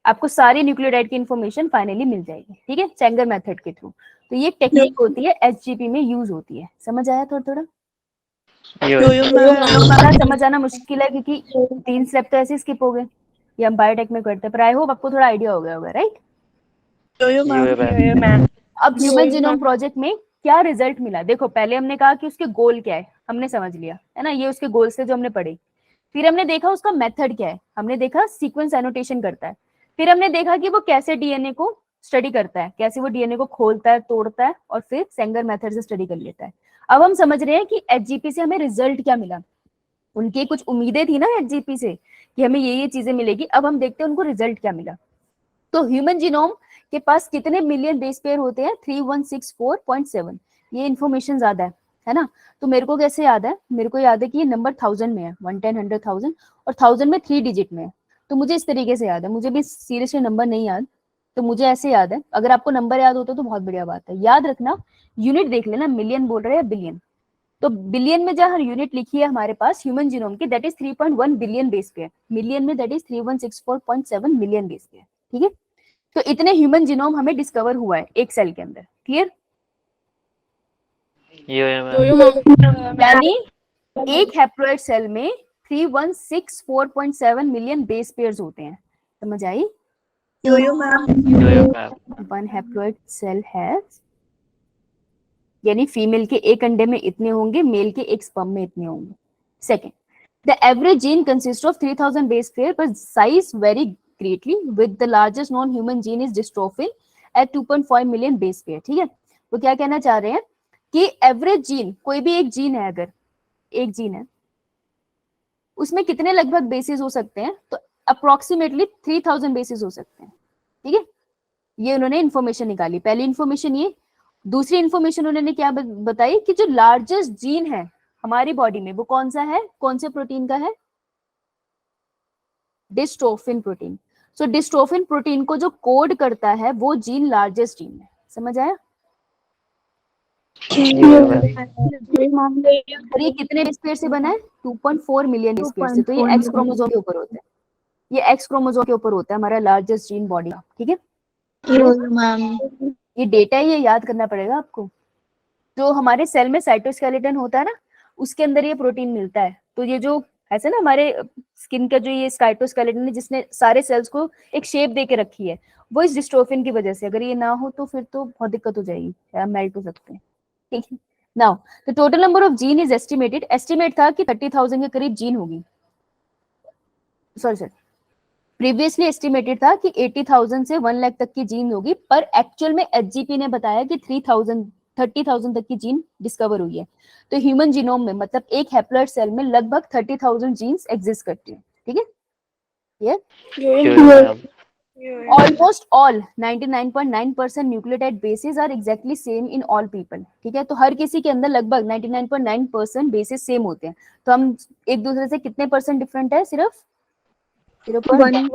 आपको सारी न्यूक्लियोटाइड की इंफॉर्मेशन फाइनली मिल जाएगी, ठीक है, सेंगर मेथड के थ्रू। तो ये टेक्निक होती है, एचजीपी में यूज होती है। समझ आया थोड़ा थोड़ा? समझ आना मुश्किल है क्योंकि 3 स्टेप तो ऐसे स्किप हो गए, ये हम बायोटेक में करते हैं, पर आई होप आपको थोड़ा आइडिया हो गया होगा, राइट? अब ह्यूमन जीनोम प्रोजेक्ट में क्या रिजल्ट मिला देखो। पहले हमने कहा कि उसके गोल क्या है, हमने समझ लिया है ना, ये उसके गोल से जो हमने पढ़े। फिर हमने देखा उसका मेथड क्या है, हमने देखा सीक्वेंस एनोटेशन करता है। फिर हमने देखा कि वो कैसे डीएनए को स्टडी करता है, कैसे वो डीएनए को खोलता है, तोड़ता है और फिर सेंगर मेथड से स्टडी कर लेता है। अब हम समझ रहे हैं कि एचजीपी से हमें रिजल्ट क्या मिला। उनकी कुछ उम्मीदें थी ना एचजीपी से कि हमें ये चीजें मिलेगी। अब हम देखते हैं उनको रिजल्ट क्या मिला। तो ह्यूमन जीनोम के पास कितने मिलियन बेस पेयर होते हैं? 3164.7। ये इन्फॉर्मेशन ज्यादा है ना। तो मेरे को कैसे याद है? मेरे को याद है कि ये नंबर 1000 में है, 110, 100,000 और 1000 में 3 डिजिट में है। तो मुझे इस तरीके से याद है, मुझे भी सीरियसली नंबर नहीं याद, तो मुझे ऐसे याद है। अगर आपको नंबर याद होता तो बहुत बढ़िया बात है। याद रखना, यूनिट देख लेना, मिलियन बोल रहे हैं बिलियन। तो बिलियन में जहां यूनिट लिखी है हमारे पास ह्यूमन जीनोम की, that is 3.1 billion base pair. Million में that is 3164.7 million base pair, ठीक है। तो इतने ह्यूमन जीनोम हमें डिस्कवर हुआ है एक सेल के अंदर। क्लियर? यानी एक हैप्लॉइड सेल में 3164.7 मिलियन बेस पेयर्स होते हैं। समझ आई? वन हैप्लॉइड सेल हैज, यानी फीमेल के एक अंडे में इतने होंगे, मेल के एक स्पर्म में इतने होंगे। Second, the average gene consist of 3000 base pair but size vary greatly with the largest known human gene is dystrophin at 2.5 million base pair। ठीक है, तो क्या कहना चाह रहे हैं कि एवरेज जीन, कोई भी एक जीन है, अगर एक जीन है उसमें कितने लगभग बेसिस हो सकते हैं? तो अप्रोक्सीमेटली 3000 बेसिस हो सकते हैं, ठीक है। ये उन्होंने इंफॉर्मेशन निकाली, पहली इंफॉर्मेशन ये। दूसरी इंफॉर्मेशन उन्होंने क्या बताई कि जो लार्जेस्ट जीन है हमारी बॉडी में वो कौन सा है, कौन से प्रोटीन का है? Dystrophin protein. So dystrophin protein को जो कोड करता है वो जीन लार्जेस्ट जीन है। समझ आया? यो मैम। और ये कितने बेस पेयर से बना है? 2.4 मिलियन बेस पेयर से। तो ये एक्स क्रोमोसोम के ऊपर होता है, ये एक्स क्रोमोसोम के ऊपर होता है हमारा लार्जेस्ट जीन बॉडी का, ठीक है। Yo ma'am. ये डेटा है, ये याद करना पड़ेगा आपको। जो हमारे सेल में साइटोस्केलेटन होता है ना, उसके अंदर ये प्रोटीन मिलता है। तो ये जो ऐसे ना हमारे स्किन का जो ये साइटोस्केलेटन है जिसने सारे सेल्स को एक शेप दे के रखी है, वो इस डिस्ट्रोफिन की वजह से। अगर ये ना हो तो फिर तो बहुत दिक्कत हो जाएगी, या मेल्ट हो सकते हैं, ठीक है। Now the total number of gene is estimated, estimate था कि 30,000 के करीब जीन होगी। सॉरी प्रीवियसली एस्टिमेटेड था कि 80,000 से 1 लाख तक की जीन होगी, पर एक्चुअल में एचजीपी ने बताया कि 30,000 तक की जीन डिस्कवर हुई है। तो ह्यूमन जीनोम में मतलब एक हैप्लॉइड सेल में लगभग 30,000 जीन्स एग्जिस्ट करती हैं, ठीक है। Yo ma'am. Almost all 99.9% nucleotide bases are exactly same in all people, ठीक है। तो हर किसी के अंदर लगभग 99.9% बेसिस सेम होते हैं। तो हम एक दूसरे से कितने परसेंट डिफरेंट है? सिर्फ 0.1।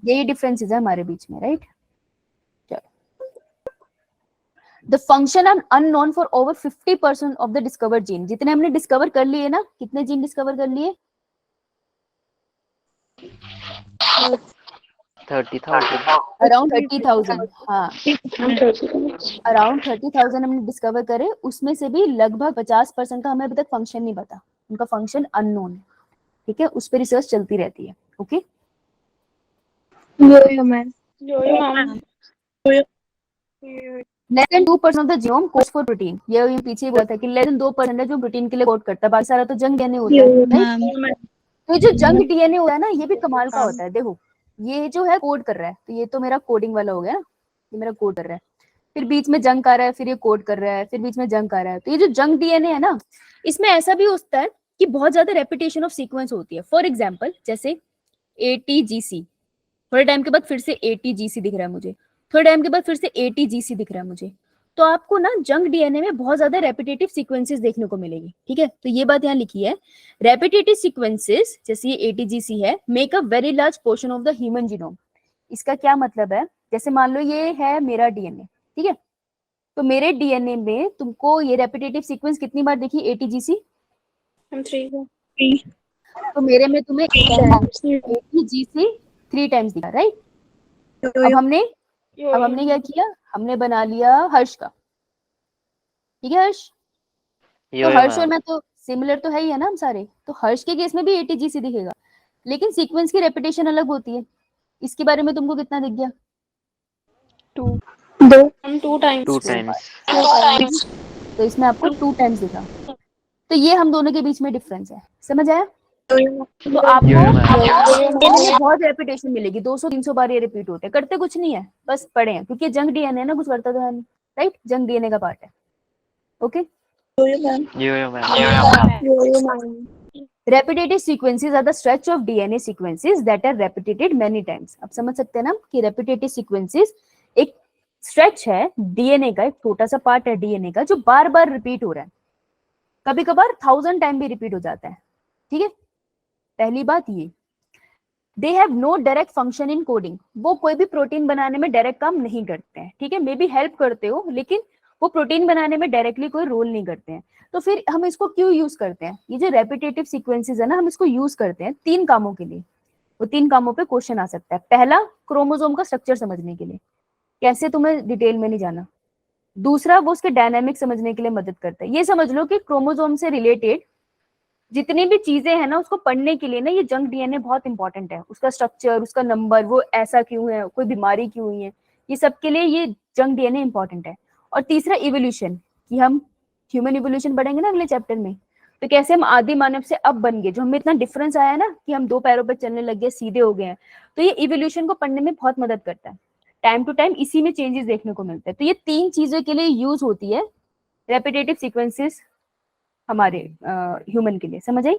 यही डिफरेंसेस है हमारे बीच में, right. The function are unknown for over 50% of the discovered gene. जितने हमने डिस्कवर कर लिए ना, कितने जीन डिस्कवर कर लिए? 30,000। अराउंड 30,000। हाँ, अराउंड 30,000 हमने डिस्कवर करे, उसमें से भी लगभग 50% का हमें अभी तक फंक्शन नहीं पता, उनका फंक्शन अननोन है, ठीक है। उस पर रिसर्च चलती रहती है, okay. Less than 2% of the genome codes for protein. ये पीछे बोला था कि लेस देन 2% है जो प्रोटीन के लिए कोड करता है, बाकी सारा तो जंक डीएनए होता है, राइट। तो ये जो जंक डीएनए होता है ना, ये भी कमाल का होता है। देखो ये जो है कोड कर रहा है, तो ये तो मेरा कोडिंग वाला हो गया, ये मेरा कोड कर रहा है, फिर बीच में जंक आ रहा है, फिर ये कोड कर रहा है, फिर बीच में जंक आ रहा है। तो ये जो जंक डीएनए है ना, इसमें ऐसा भी होता है कि बहुत ज्यादा रेपिटेशन ऑफ सीक्वेंस होती है। फॉर एग्जाम्पल जैसे ATGC, थोड़े टाइम के बाद फिर से ATGC दिख रहा है मुझे, थोड़े टाइम के बाद फिर से ATGC दिख रहा है मुझे। तो आपको ना जंक डीएनए में बहुत ज्यादा रेपिटेटिव सीक्वेंसेस देखने को मिलेगी, ठीक है। तो ये बात यहाँ लिखी है, रेपिटेटिव सीक्वेंसेस जैसे ये ATGC है make a very large portion of the human genome. इसका क्या मतलब है? जैसे मान लो ये है मेरा डीएनए, ठीक है। तो मेरे डीएनए में तुमको ये रेपिटेटिव सीक्वेंस कितनी बार दिखी? ATGC 3। तो मेरे में तुम्हें ATGC 3 टाइम्स दिखा, राइट। अब हमने क्या किया? हमने बना लिया हर्ष का, ठीक है हर्ष। तो हर्ष और मैं तो सिमिलर तो है ही है ना हम सारे, तो हर्ष के केस में भी ATGC दिखेगा, लेकिन सीक्वेंस की रेपिटेशन अलग होती है। इसके बारे में तुमको कितना दिख गया? 2 टाइम्स। तो इसमें आपको 2 टाइम्स दिखा। तो ये हम दोनों के बीच में डिफरेंस है, समझ आया? तो आपको बहुत रेपिटेशन मिलेगी, 200-300 बार ये रिपीट होते हैं, करते कुछ नहीं है, बस पढ़े हैं, क्योंकि जंक डीएनए ना, कुछ करता तो है नहीं, राइट। जंक डीएनए का पार्ट है, okay. Repetitive sequences are the stretch of DNA sequences that are repeated many times। अब समझ सकते हैं ना कि repetitive sequences एक स्ट्रेच है डीएनए का, एक छोटा सा पार्ट है डीएनए का जो बार बार रिपीट हो रहा है, कभी कभार 1000 टाइम भी रिपीट हो जाता है, ठीक है। पहली बात ये, they have no direct function in coding. वो कोई भी प्रोटीन बनाने में डायरेक्ट काम नहीं करते हैं, ठीक है। मे बी हेल्प करते हो, लेकिन वो प्रोटीन बनाने में डायरेक्टली कोई रोल नहीं करते हैं। तो फिर हम इसको क्यों यूज करते हैं? ये जो रेपिटेटिव सीक्वेंसेस है ना, हम इसको यूज करते हैं 3 कामों के लिए। वो 3 कामों पे क्वेश्चन आ सकता है। पहला, क्रोमोसोम का स्ट्रक्चर समझने के लिए, कैसे तुम्हें डिटेल में नहीं जाना। दूसरा, वो उसके डायनामिक समझने के लिए मदद करता है। ये समझ लो कि क्रोमोसोम से रिलेटेड जितनी भी चीजें हैं ना, उसको पढ़ने के लिए ना ये जंक डीएनए बहुत इंपॉर्टेंट है। उसका स्ट्रक्चर, उसका नंबर, वो ऐसा क्यों है, कोई बीमारी क्यों हुई है, ये सब के लिए ये जंक डीएनए इंपॉर्टेंट है। और तीसरा, इवोल्यूशन, कि हम ह्यूमन इवोल्यूशन पढ़ेंगे ना अगले चैप्टर में, तो कैसे हम आदि मानव से अब बन गए, जो हमें इतना डिफरेंस आया ना कि हम 2 पैरों पर चलने लग गए, सीधे हो गए हैं। तो ये इवोल्यूशन को पढ़ने में बहुत मदद करता है। टाइम टू टाइम इसी में चेंजेस देखने को मिलते हैं। तो ये 3 चीजों के लिए यूज होती है रेपिटेटिव सीक्वेंसेस हमारे ह्यूमन के लिए, समझ आई?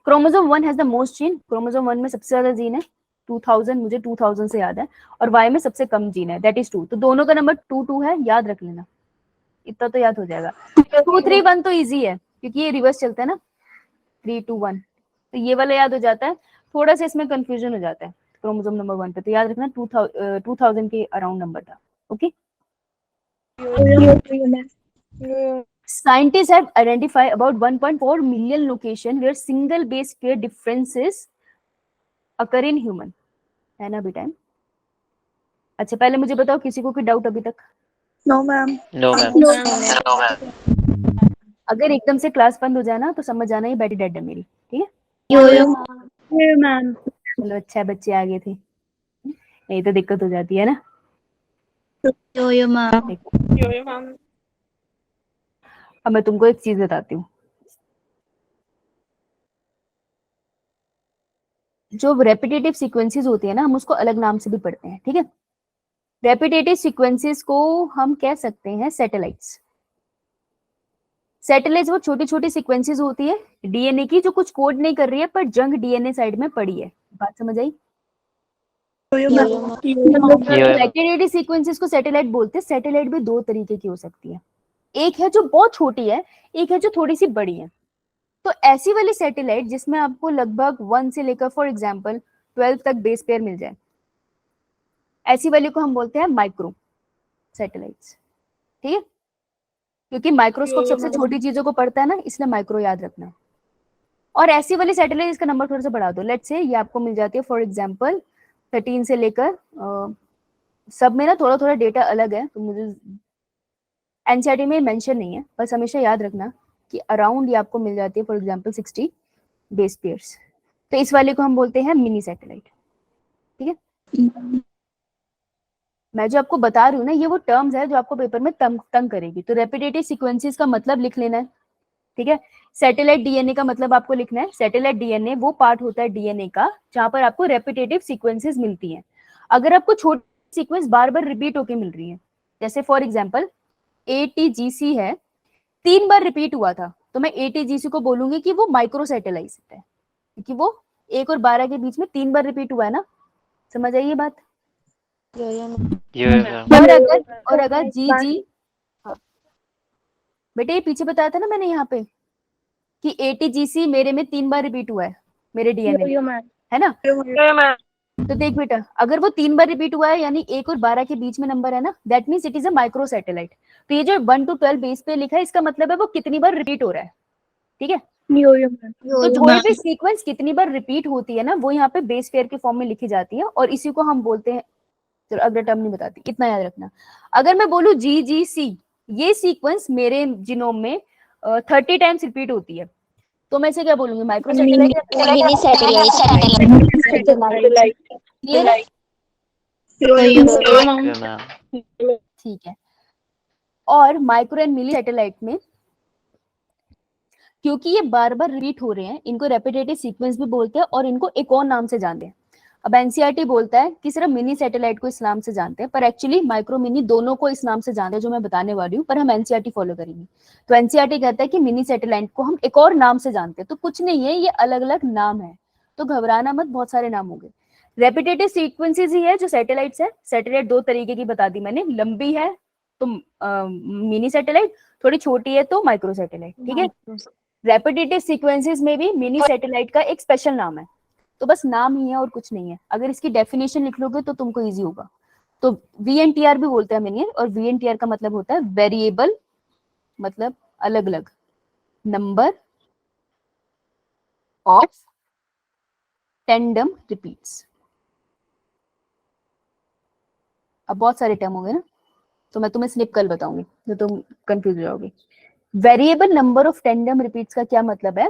Chromosome 1 has the most gene. Chromosome 1 में सबसे ज्यादा जीन है 2000, मुझे 2000 से याद है, और Y में सबसे कम जीन है, दैट इज 2। तो दोनों का नंबर 2 है, याद रख लेना, इतना तो याद हो जाएगा। 2 3 1 तो इजी है क्योंकि ये रिवर्स चलता है ना, 3 2 1, तो ये वाला याद हो जाता है। थोड़ा सा इसमें कंफ्यूजन हो जाता है, क्रोमोसोम नंबर 1 पे, तो याद रखना 2000 के अराउंड नंबर था। Okay, scientists have identified about 1.4 million location where single base pair differences occur in human, है ना बेटा? अच्छा, पहले मुझे बताओ किसी को कोई डाउट अभी तक? No ma'am. No ma'am. अगर एकदम से क्लास बंद हो जाए ना तो समझ जाना ये बैटरी डेड है मेरी, ठीक है? मैम। चलो अच्छा है, बच्चे आ गए थे, नहीं तो दिक्कत हो जाती है ना। यो मैम। अब मैं तुमको एक चीज बताती हूँ, जो रेपिटेटिव सीक्वेंसेस होती है ना, हम उसको अलग नाम से भी पढ़ते हैं, ठीक है? रेपिटेटिव सीक्वेंसेस को हम कह सकते हैं सैटेलाइट्स। सैटेलाइट्स वो छोटी छोटी सीक्वेंसेस होती है डीएनए की, जो कुछ कोड नहीं कर रही है पर जंग डीएनए साइड में पड़ी है। बात समझ आई? रेपिटेटिव सीक्वेंसेस को सैटेलाइट बोलते हैं। सैटेलाइट भी दो तरीके की हो सकती है, एक है जो बहुत छोटी है, एक है जो थोड़ी सी बड़ी है। तो ऐसी वाली सैटेलाइट जिसमें आपको लगभग 1 से लेकर फॉर एग्जांपल 12 तक बेस पेयर मिल जाए, ऐसी वाली को हम बोलते हैं माइक्रो सैटेलाइट्स, ठीक है? क्योंकि माइक्रोस्कोप सबसे छोटी चीजों को पढ़ता है ना, इसलिए माइक्रो याद रखना। और ऐसी वाली सैटेलाइट, इसका नंबर थोड़ा सा बढ़ा दो, लेट्स से ये आपको मिल जाती है फॉर एग्जांपल 13 से लेकर सब में ना थोड़ा थोड़ा डेटा अलग है, तो मुझे एनसीईआरटी में मेंशन नहीं है, बस हमेशा याद रखना कि अराउंड ये आपको मिल जाती है फॉर एग्जांपल 60 बेस पेयर्स। तो इस वाले को हम बोलते हैं मिनी सैटेलाइट, ठीक है? मैं जो आपको बता रही हूँ ना, ये वो टर्म्स है जो आपको पेपर में तंग करेगी। तो रेपिटेटिव सीक्वेंसेस का मतलब लिख लेना है, ठीक है? सैटेलाइट डीएनए का मतलब आपको लिखना है। सैटेलाइट डीएनए वो पार्ट होता है डीएनए का जहां पर आपको रेपिटेटिव सीक्वेंसेस मिलती हैं। अगर आपको छोटी सीक्वेंस बार बार रिपीट होके मिल रही है, जैसे फॉर एग्जाम्पल ATGC है, 3 बार रिपीट हुआ था, तो मैं ATGC को बोलूंगी कि वो माइक्रो सैटेलाइट है, क्योंकि वो 1 और 12 के बीच में 3 बार रिपीट हुआ है ना। समझ आई ये बात? और अगर जी बेटे, ये पीछे बताया था ना मैंने यहाँ पे कि ATGC मेरे में 3 बार रिपीट हुआ है, मेरे डीएनए है ना? तो देख बेटा, अगर वो 3 बार रिपीट हुआ है यानी 1 और 12 के बीच में नंबर है ना, that means it is a micro satellite. तो ये जो 1 to 12 बेस पे लिखा है, इसका मतलब है वो कितनी बार रिपीट हो रहा है, ठीक है? तो कोई भी सीक्वेंस कितनी बार रिपीट होती है ना, वो यहाँ पे बेस पेयर के फॉर्म में लिखी जाती है, और इसी को हम बोलते हैं, चलो अगला टर्म नहीं बताती, इतना याद रखना। अगर मैं बोलूं GGC, ये सीक्वेंस मेरे जीनोम में 30 टाइम्स रिपीट होती है, तो मैं इसे क्या बोलूंगी? Micro satellite. क्लियर है? ठीक है। और माइक्रो एंड मिली सैटेलाइट में क्योंकि ये बार बार रिपीट हो रहे हैं, इनको रेपिटेटिव सीक्वेंस भी बोलते हैं और इनको एक और नाम से जानते हैं। अब एनसीईआरटी बोलता है कि सिर्फ मिनी सैटेलाइट को इस नाम से जानते हैं, पर एक्चुअली माइक्रो मिनी दोनों को इस नाम से जानते हैं जो मैं बताने वाली हूँ, पर हम एनसीईआरटी फॉलो करेंगे। तो एनसीईआरटी कहता है कि मिनी सैटेलाइट को हम एक और नाम से जानते हैं, तो कुछ नहीं है, ये अलग अलग नाम है, तो घबराना मत, बहुत सारे नाम होंगे। रेपिटेटिव सीक्वेंसेस ही है जो सैटेलाइट्स है। सैटेलाइट दो तरीके की बता दी मैंने, लंबी है तो मिनी सैटेलाइट, थोड़ी छोटी है तो माइक्रो सैटेलाइट, ठीक है? रेपिटेटिव सीक्वेंसेस में भी मिनी सैटेलाइट का एक स्पेशल नाम है, तो बस नाम ही है और कुछ नहीं है। अगर इसकी डेफिनेशन लिख लोगे तो तुमको इजी होगा। तो VNTR भी बोलते हैं मिनी, और VNTR का मतलब होता है वेरिएबल, मतलब अलग अलग नंबर ऑफ टेंडम रिपीट्स। अब बहुत सारे टर्म होंगे ना, तो मैं तुम्हें स्लिप कल बताऊंगी तो तुम कंफ्यूज हो जाओगे। Variable number of tandem repeats का क्या मतलब है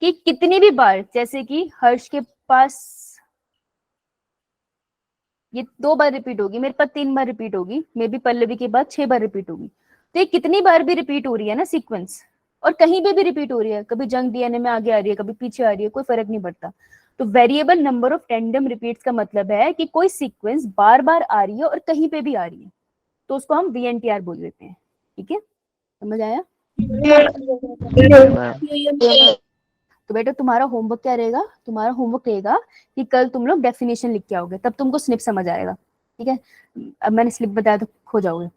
कि कितनी भी बार, जैसे कि हर्ष के पास ये 2 बार रिपीट होगी, मेरे पास 3 बार रिपीट होगी, मे बी पल्लवी के बाद 6 बार रिपीट होगी, तो ये कितनी बार भी रिपीट हो रही है ना सीक्वेंस, और कहीं पे भी रिपीट हो रही है, कभी जंक डीएनए में आगे आ रही है, कभी पीछे आ रही है, कोई फर्क नहीं पड़ता। तो variable number of tandem repeats का मतलब है कि कोई सीक्वेंस बार बार आ रही है और कहीं पे भी आ रही है, तो उसको हम VNTR बोल देते हैं, ठीक है? समझ आया? तो बेटा तुम्हारा होमवर्क क्या रहेगा? तुम्हारा होमवर्क रहेगा कि कल तुम लोग डेफिनेशन लिख के आओगे, तब तुमको स्निप समझ आएगा, ठीक है? अब मैंने स्लिप बताया तो खो जाओगे।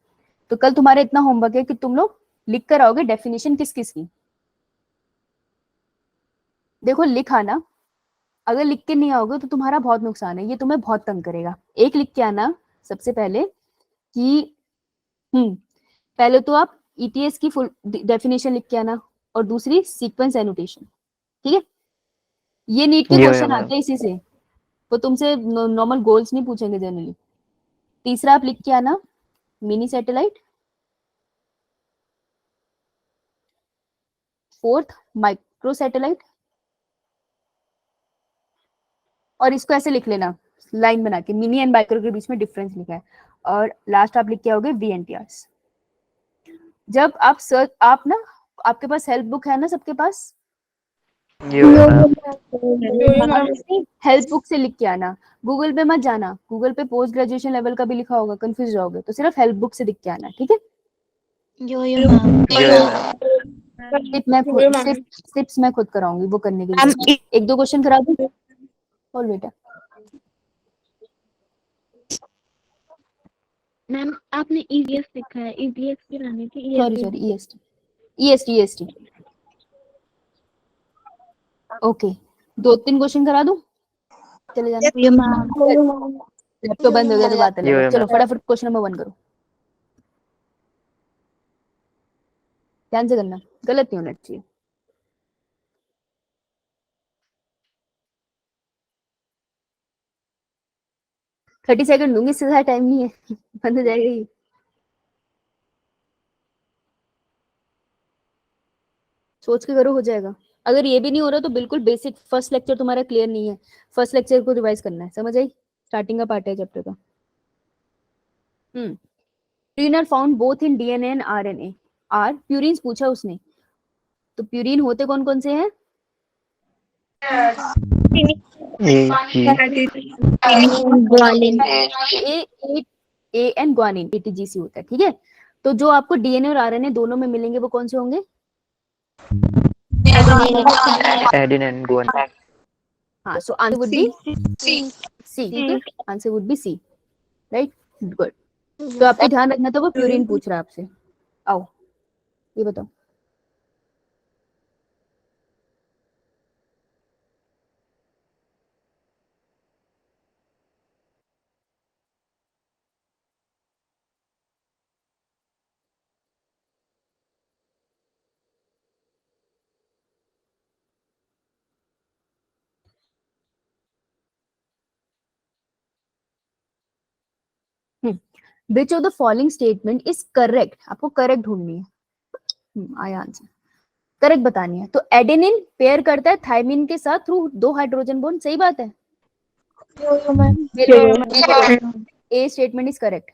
तो कल तुम्हारा इतना होमवर्क है कि तुम लोग लिख कर आओगे डेफिनेशन किस किस की। देखो लिख आना, अगर लिख के नहीं आओगे तो तुम्हारा बहुत नुकसान है, ये तुम्हें बहुत तंग करेगा। एक लिख के आना सबसे पहले कि पहले तो आप ईटीएस की फुल डेफिनेशन लिख के आना, और दूसरी सीक्वेंस एनोटेशन, ठीक है। ये नीट के जी क्वेश्चन मैम। आते हैं इसी से, वो तुमसे नॉर्मल गोल्स नहीं पूछेंगे जनरली। तीसरा आप लिख के आना mini satellite, fourth micro satellite, और इसको ऐसे लिख लेना लाइन बना के, मिनी एंड माइक्रो के बीच में डिफरेंस लिखा है। और लास्ट आप लिख के आओगे वीएनटीआरस। जब आप सर्च, आप ना, आपके पास हेल्प बुक है ना सबके पास, जी मैम। हेल्प बुक से लिख के आना, गूगल पे मत जाना, गूगल पे पोस्ट ग्रेजुएशन लेवल का भी लिखा होगा, कंफ्यूज जाओगे, तो सिर्फ हेल्प बुक से लिख के आना, ठीक है। Yo ma'am. जी मैम। स्टेप्स मैं खुद कराऊंगी वो करने के लिए, एक दो क्वेश्चन करा दूं। बोल बेटा। मैम आपने ईवीएस लिखा है, ईवीएस की लानी थी, सॉरी ईएसटी। ओके, 2-3 क्वेश्चन करा दूं, चले जाना। यो मैम। लैपटॉप बंद हो गया तो बात अलग है। यो चलो मैम। फटाफट क्वेश्चन नंबर 1 करो, ध्यान से करना, गलत नहीं होना चाहिए। थर्टी सेकंड दूंगी, इससे ज्यादा टाइम नहीं है, बंद हो जाएगा ये। सोच के करो, हो जाएगा। अगर ये भी नहीं हो रहा तो बिल्कुल बेसिक फर्स्ट लेक्चर तुम्हारा क्लियर नहीं है, फर्स्ट लेक्चर को रिवाइज करना है, समझ आई, स्टार्टिंग का पार्ट है चैप्टर का। Purine are found both in DNA and RNA. Are purines पूछा उसने, तो प्यूरिन होते कौन कौन से हैं? ए एंड ग्वानिन, एटीजीसी होता है, ठीक है। तो जो आपको डीएनए और आरएनए दोनों में मिलेंगे वो कौन से होंगे? Adenine and guanine. हाँ, so answer would be C, ठीक है, answer would be C, right, good. तो आपको ध्यान रखना था वो प्यूरिन पूछ रहा है आपसे। आओ ये बताओ। Which of the following statement is correct, आपको करेक्ट ढूंढनी है। आया आंसर, करेक्ट बतानी है। तो एडेनिन पेयर करता है थायमिन के साथ थ्रू 2 हाइड्रोजन बॉन्ड, सही बात है। A statement is correct.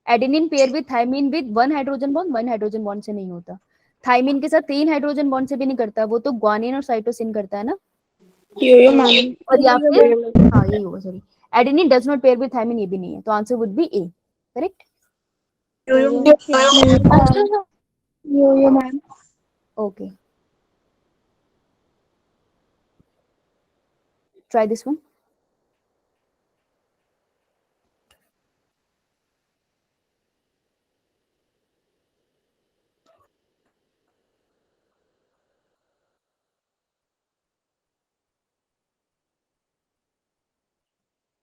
Adenine pair with thymine with 1 hydrogen bond, 1 hydrogen bond से नहीं होता। थायमिन के साथ 3 हाइड्रोजन बॉन्ड से भी नहीं करता, वो तो ग्वानिन और साइटोसिन करता है ना। और यहाँ पे हाँ यही होगा, sorry, adenine does not pair with thymine, ये भी नहीं है, तो answer would be A, correct. Okay, try this one.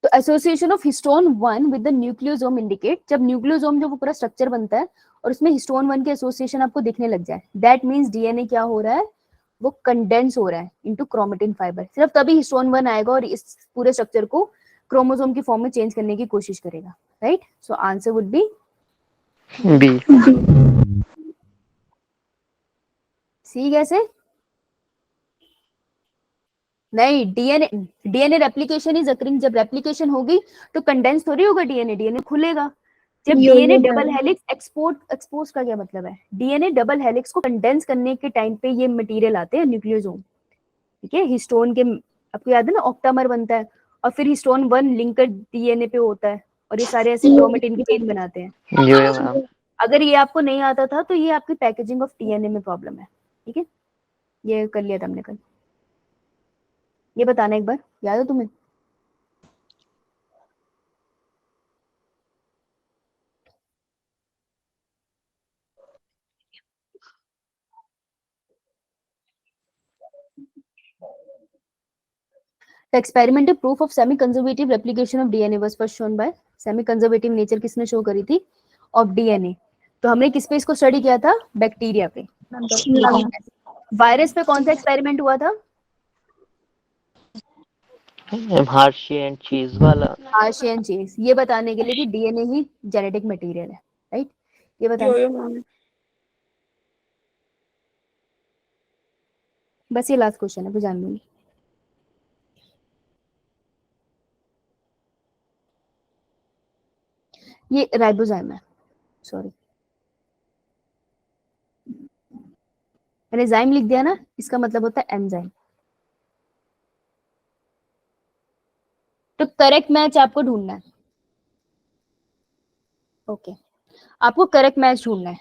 तो association of histone 1 with the nucleosome indicate, जब न्यूक्लियोसोम जो वो पूरा स्ट्रक्चर बनता है और उसमें हिस्टोन 1 के एसोसिएशन आपको दिखने लग जाए, दैट मींस डीएनए क्या हो रहा है, वो कंडेंस हो रहा है इनटू क्रोमेटिन फाइबर। सिर्फ तभी हिस्टोन 1 आएगा और इस पूरे स्ट्रक्चर को क्रोमोसोम की फॉर्म में चेंज करने की कोशिश करेगा, राइट। So answer would be B. C. कैसे नहीं, डीएनए रेप्लिकेशन इज अकरिंग, जब रेप्लिकेशन होगी तो कंडेंस थोड़ी होगा डीएनए, डीएनए खुलेगा। जब डीएनए डबल हेलिक्स एक्सपोज का क्या मतलब है, डीएनए डबल हेलिक्स को कंडेंस करने के टाइम पे ये मटेरियल आते हैं न्यूक्लियोसोम, ठीक है। हिस्टोन के, आपको याद है ना, ऑक्टामर बनता है और फिर हिस्टोन 1 लिंकर डीएनए पे होता है और ये सारे ऐसे क्रोमेटिन की चेन बनाते हैं। जी मैम। अगर ये आपको नहीं आता था तो ये आपकी पैकेजिंग ऑफ डीएनए में प्रॉब्लम है, ठीक है। ये कर लिया था हमने कल। ये बताना एक बार, याद है तुम्हें? The experimental proof of semi-conservative replication of DNA was first shown by semi-conservative nature किसने शो करी थी of DNA। तो हमने किस पे इसको स्टडी किया था, बैक्टीरिया पे। वायरस पे कौन सा एक्सपेरिमेंट हुआ था, हार्शी एंड चीज वाला। हार्शी एंड चेस, ये बताने के लिए कि डीएनए ही जेनेटिक मटेरियल है, राइट। ये बताने, बस ये लास्ट क्वेश्चन है, वो जान लूंगी। ये राइबोजाइम है, सॉरी मैंने जाइम लिख दिया ना, इसका मतलब होता है एंजाइम। तो करेक्ट मैच आपको ढूंढना है, ओके आपको करेक्ट मैच ढूंढना है।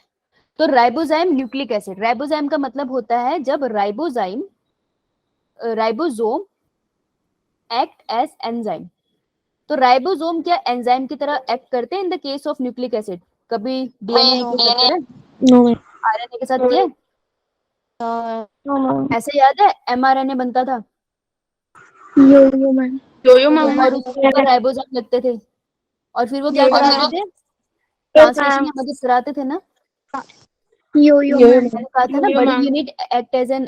तो राइबोजाइम न्यूक्लिक एसिड, राइबोजाइम का मतलब होता है जब राइबोसोम एक्ट एज एंजाइम। तो राइबोसोम क्या एंजाइम की तरह एक्ट करते हैं in the case of nucleic acid? कभी डीएनए आरएनए के साथ किया? ऐसे याद है एमआरएनए बनता था और उसके ऊपर राइबोसोम लगते थे और फिर वो क्या कराते थे, ट्रांसलेशन में मदद कराते थे ना। मैंने कहा था ना बड़ी unit act as an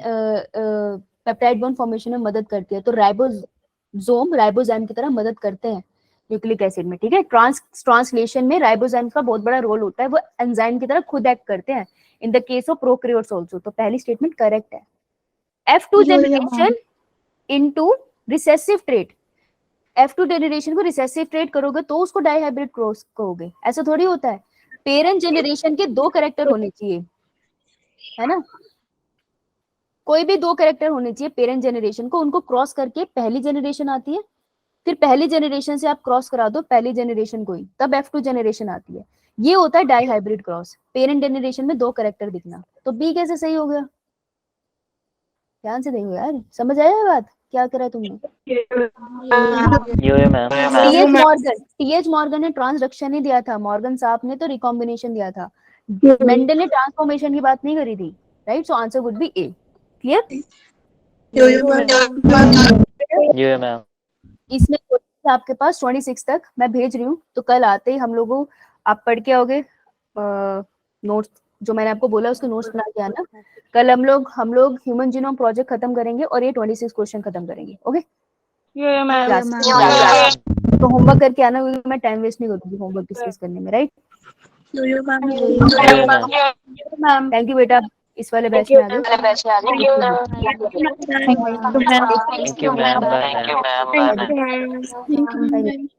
peptide bond formation में मदद करती है। तो राइबोसोम राइबोजाइम की तरह मदद करते हैं न्यूक्लिक एसिड में, ठीक है। ट्रांसलेशन में राइबोजाइम का बहुत बड़ा रोल होता है, वो एंजाइम की तरह खुद एक्ट करते हैं in the case of prokaryotes also. तो पहली स्टेटमेंट करेक्ट है। F2 generation into recessive trait, F2 generation को रिसेसिव ट्रेट करोगे तो उसको डाइहाइब्रिड क्रॉस कहोगे, ऐसा थोड़ी होता है। पेरेंट जनरेशन के 2 कैरेक्टर होने चाहिए, है ना, कोई भी 2 कैरेक्टर होने चाहिए पेरेंट जनरेशन को, उनको क्रॉस करके पहली जनरेशन आती है, फिर पहली जनरेशन से आप क्रॉस करा दो पहली जनरेशन को ही, तब F2 जनरेशन आती है। ये होता है डाइहाइब्रिड क्रॉस, पेरेंट जनरेशन में 2 कैरेक्टर दिखना। तो बी कैसे सही हो गया, ध्यान से देखो यार, समझ आया बात क्या करा तुमने? टीएच मॉर्गन ने ट्रांसडक्शन ही दिया था, मॉर्गन साहब ने तो रिकॉम्बिनेशन दिया था, मेंडल ने ट्रांसफॉर्मेशन की बात नहीं करी थी, right. So answer would be A. Clear? इसमें आपके पास 26 तक मैं भेज रही हूँ, तो कल आते ही हम लोगों आप पढ़ के आओगे नोट्स, जो मैंने आपको बोला उसके नोट्स बना के आना। कल हम लोग ह्यूमन जीनोम प्रोजेक्ट खत्म करेंगे और ये 26 क्वेश्चन खत्म करेंगे, ओके। तो होमवर्क करके आना, क्योंकि मैं टाइम वेस्ट नहीं करूंगी होमवर्क डिस्कस करने में, राइट। थैंक यू बेटा, इस वाले बैच में आ गए। Thank you ma'am. Thank you.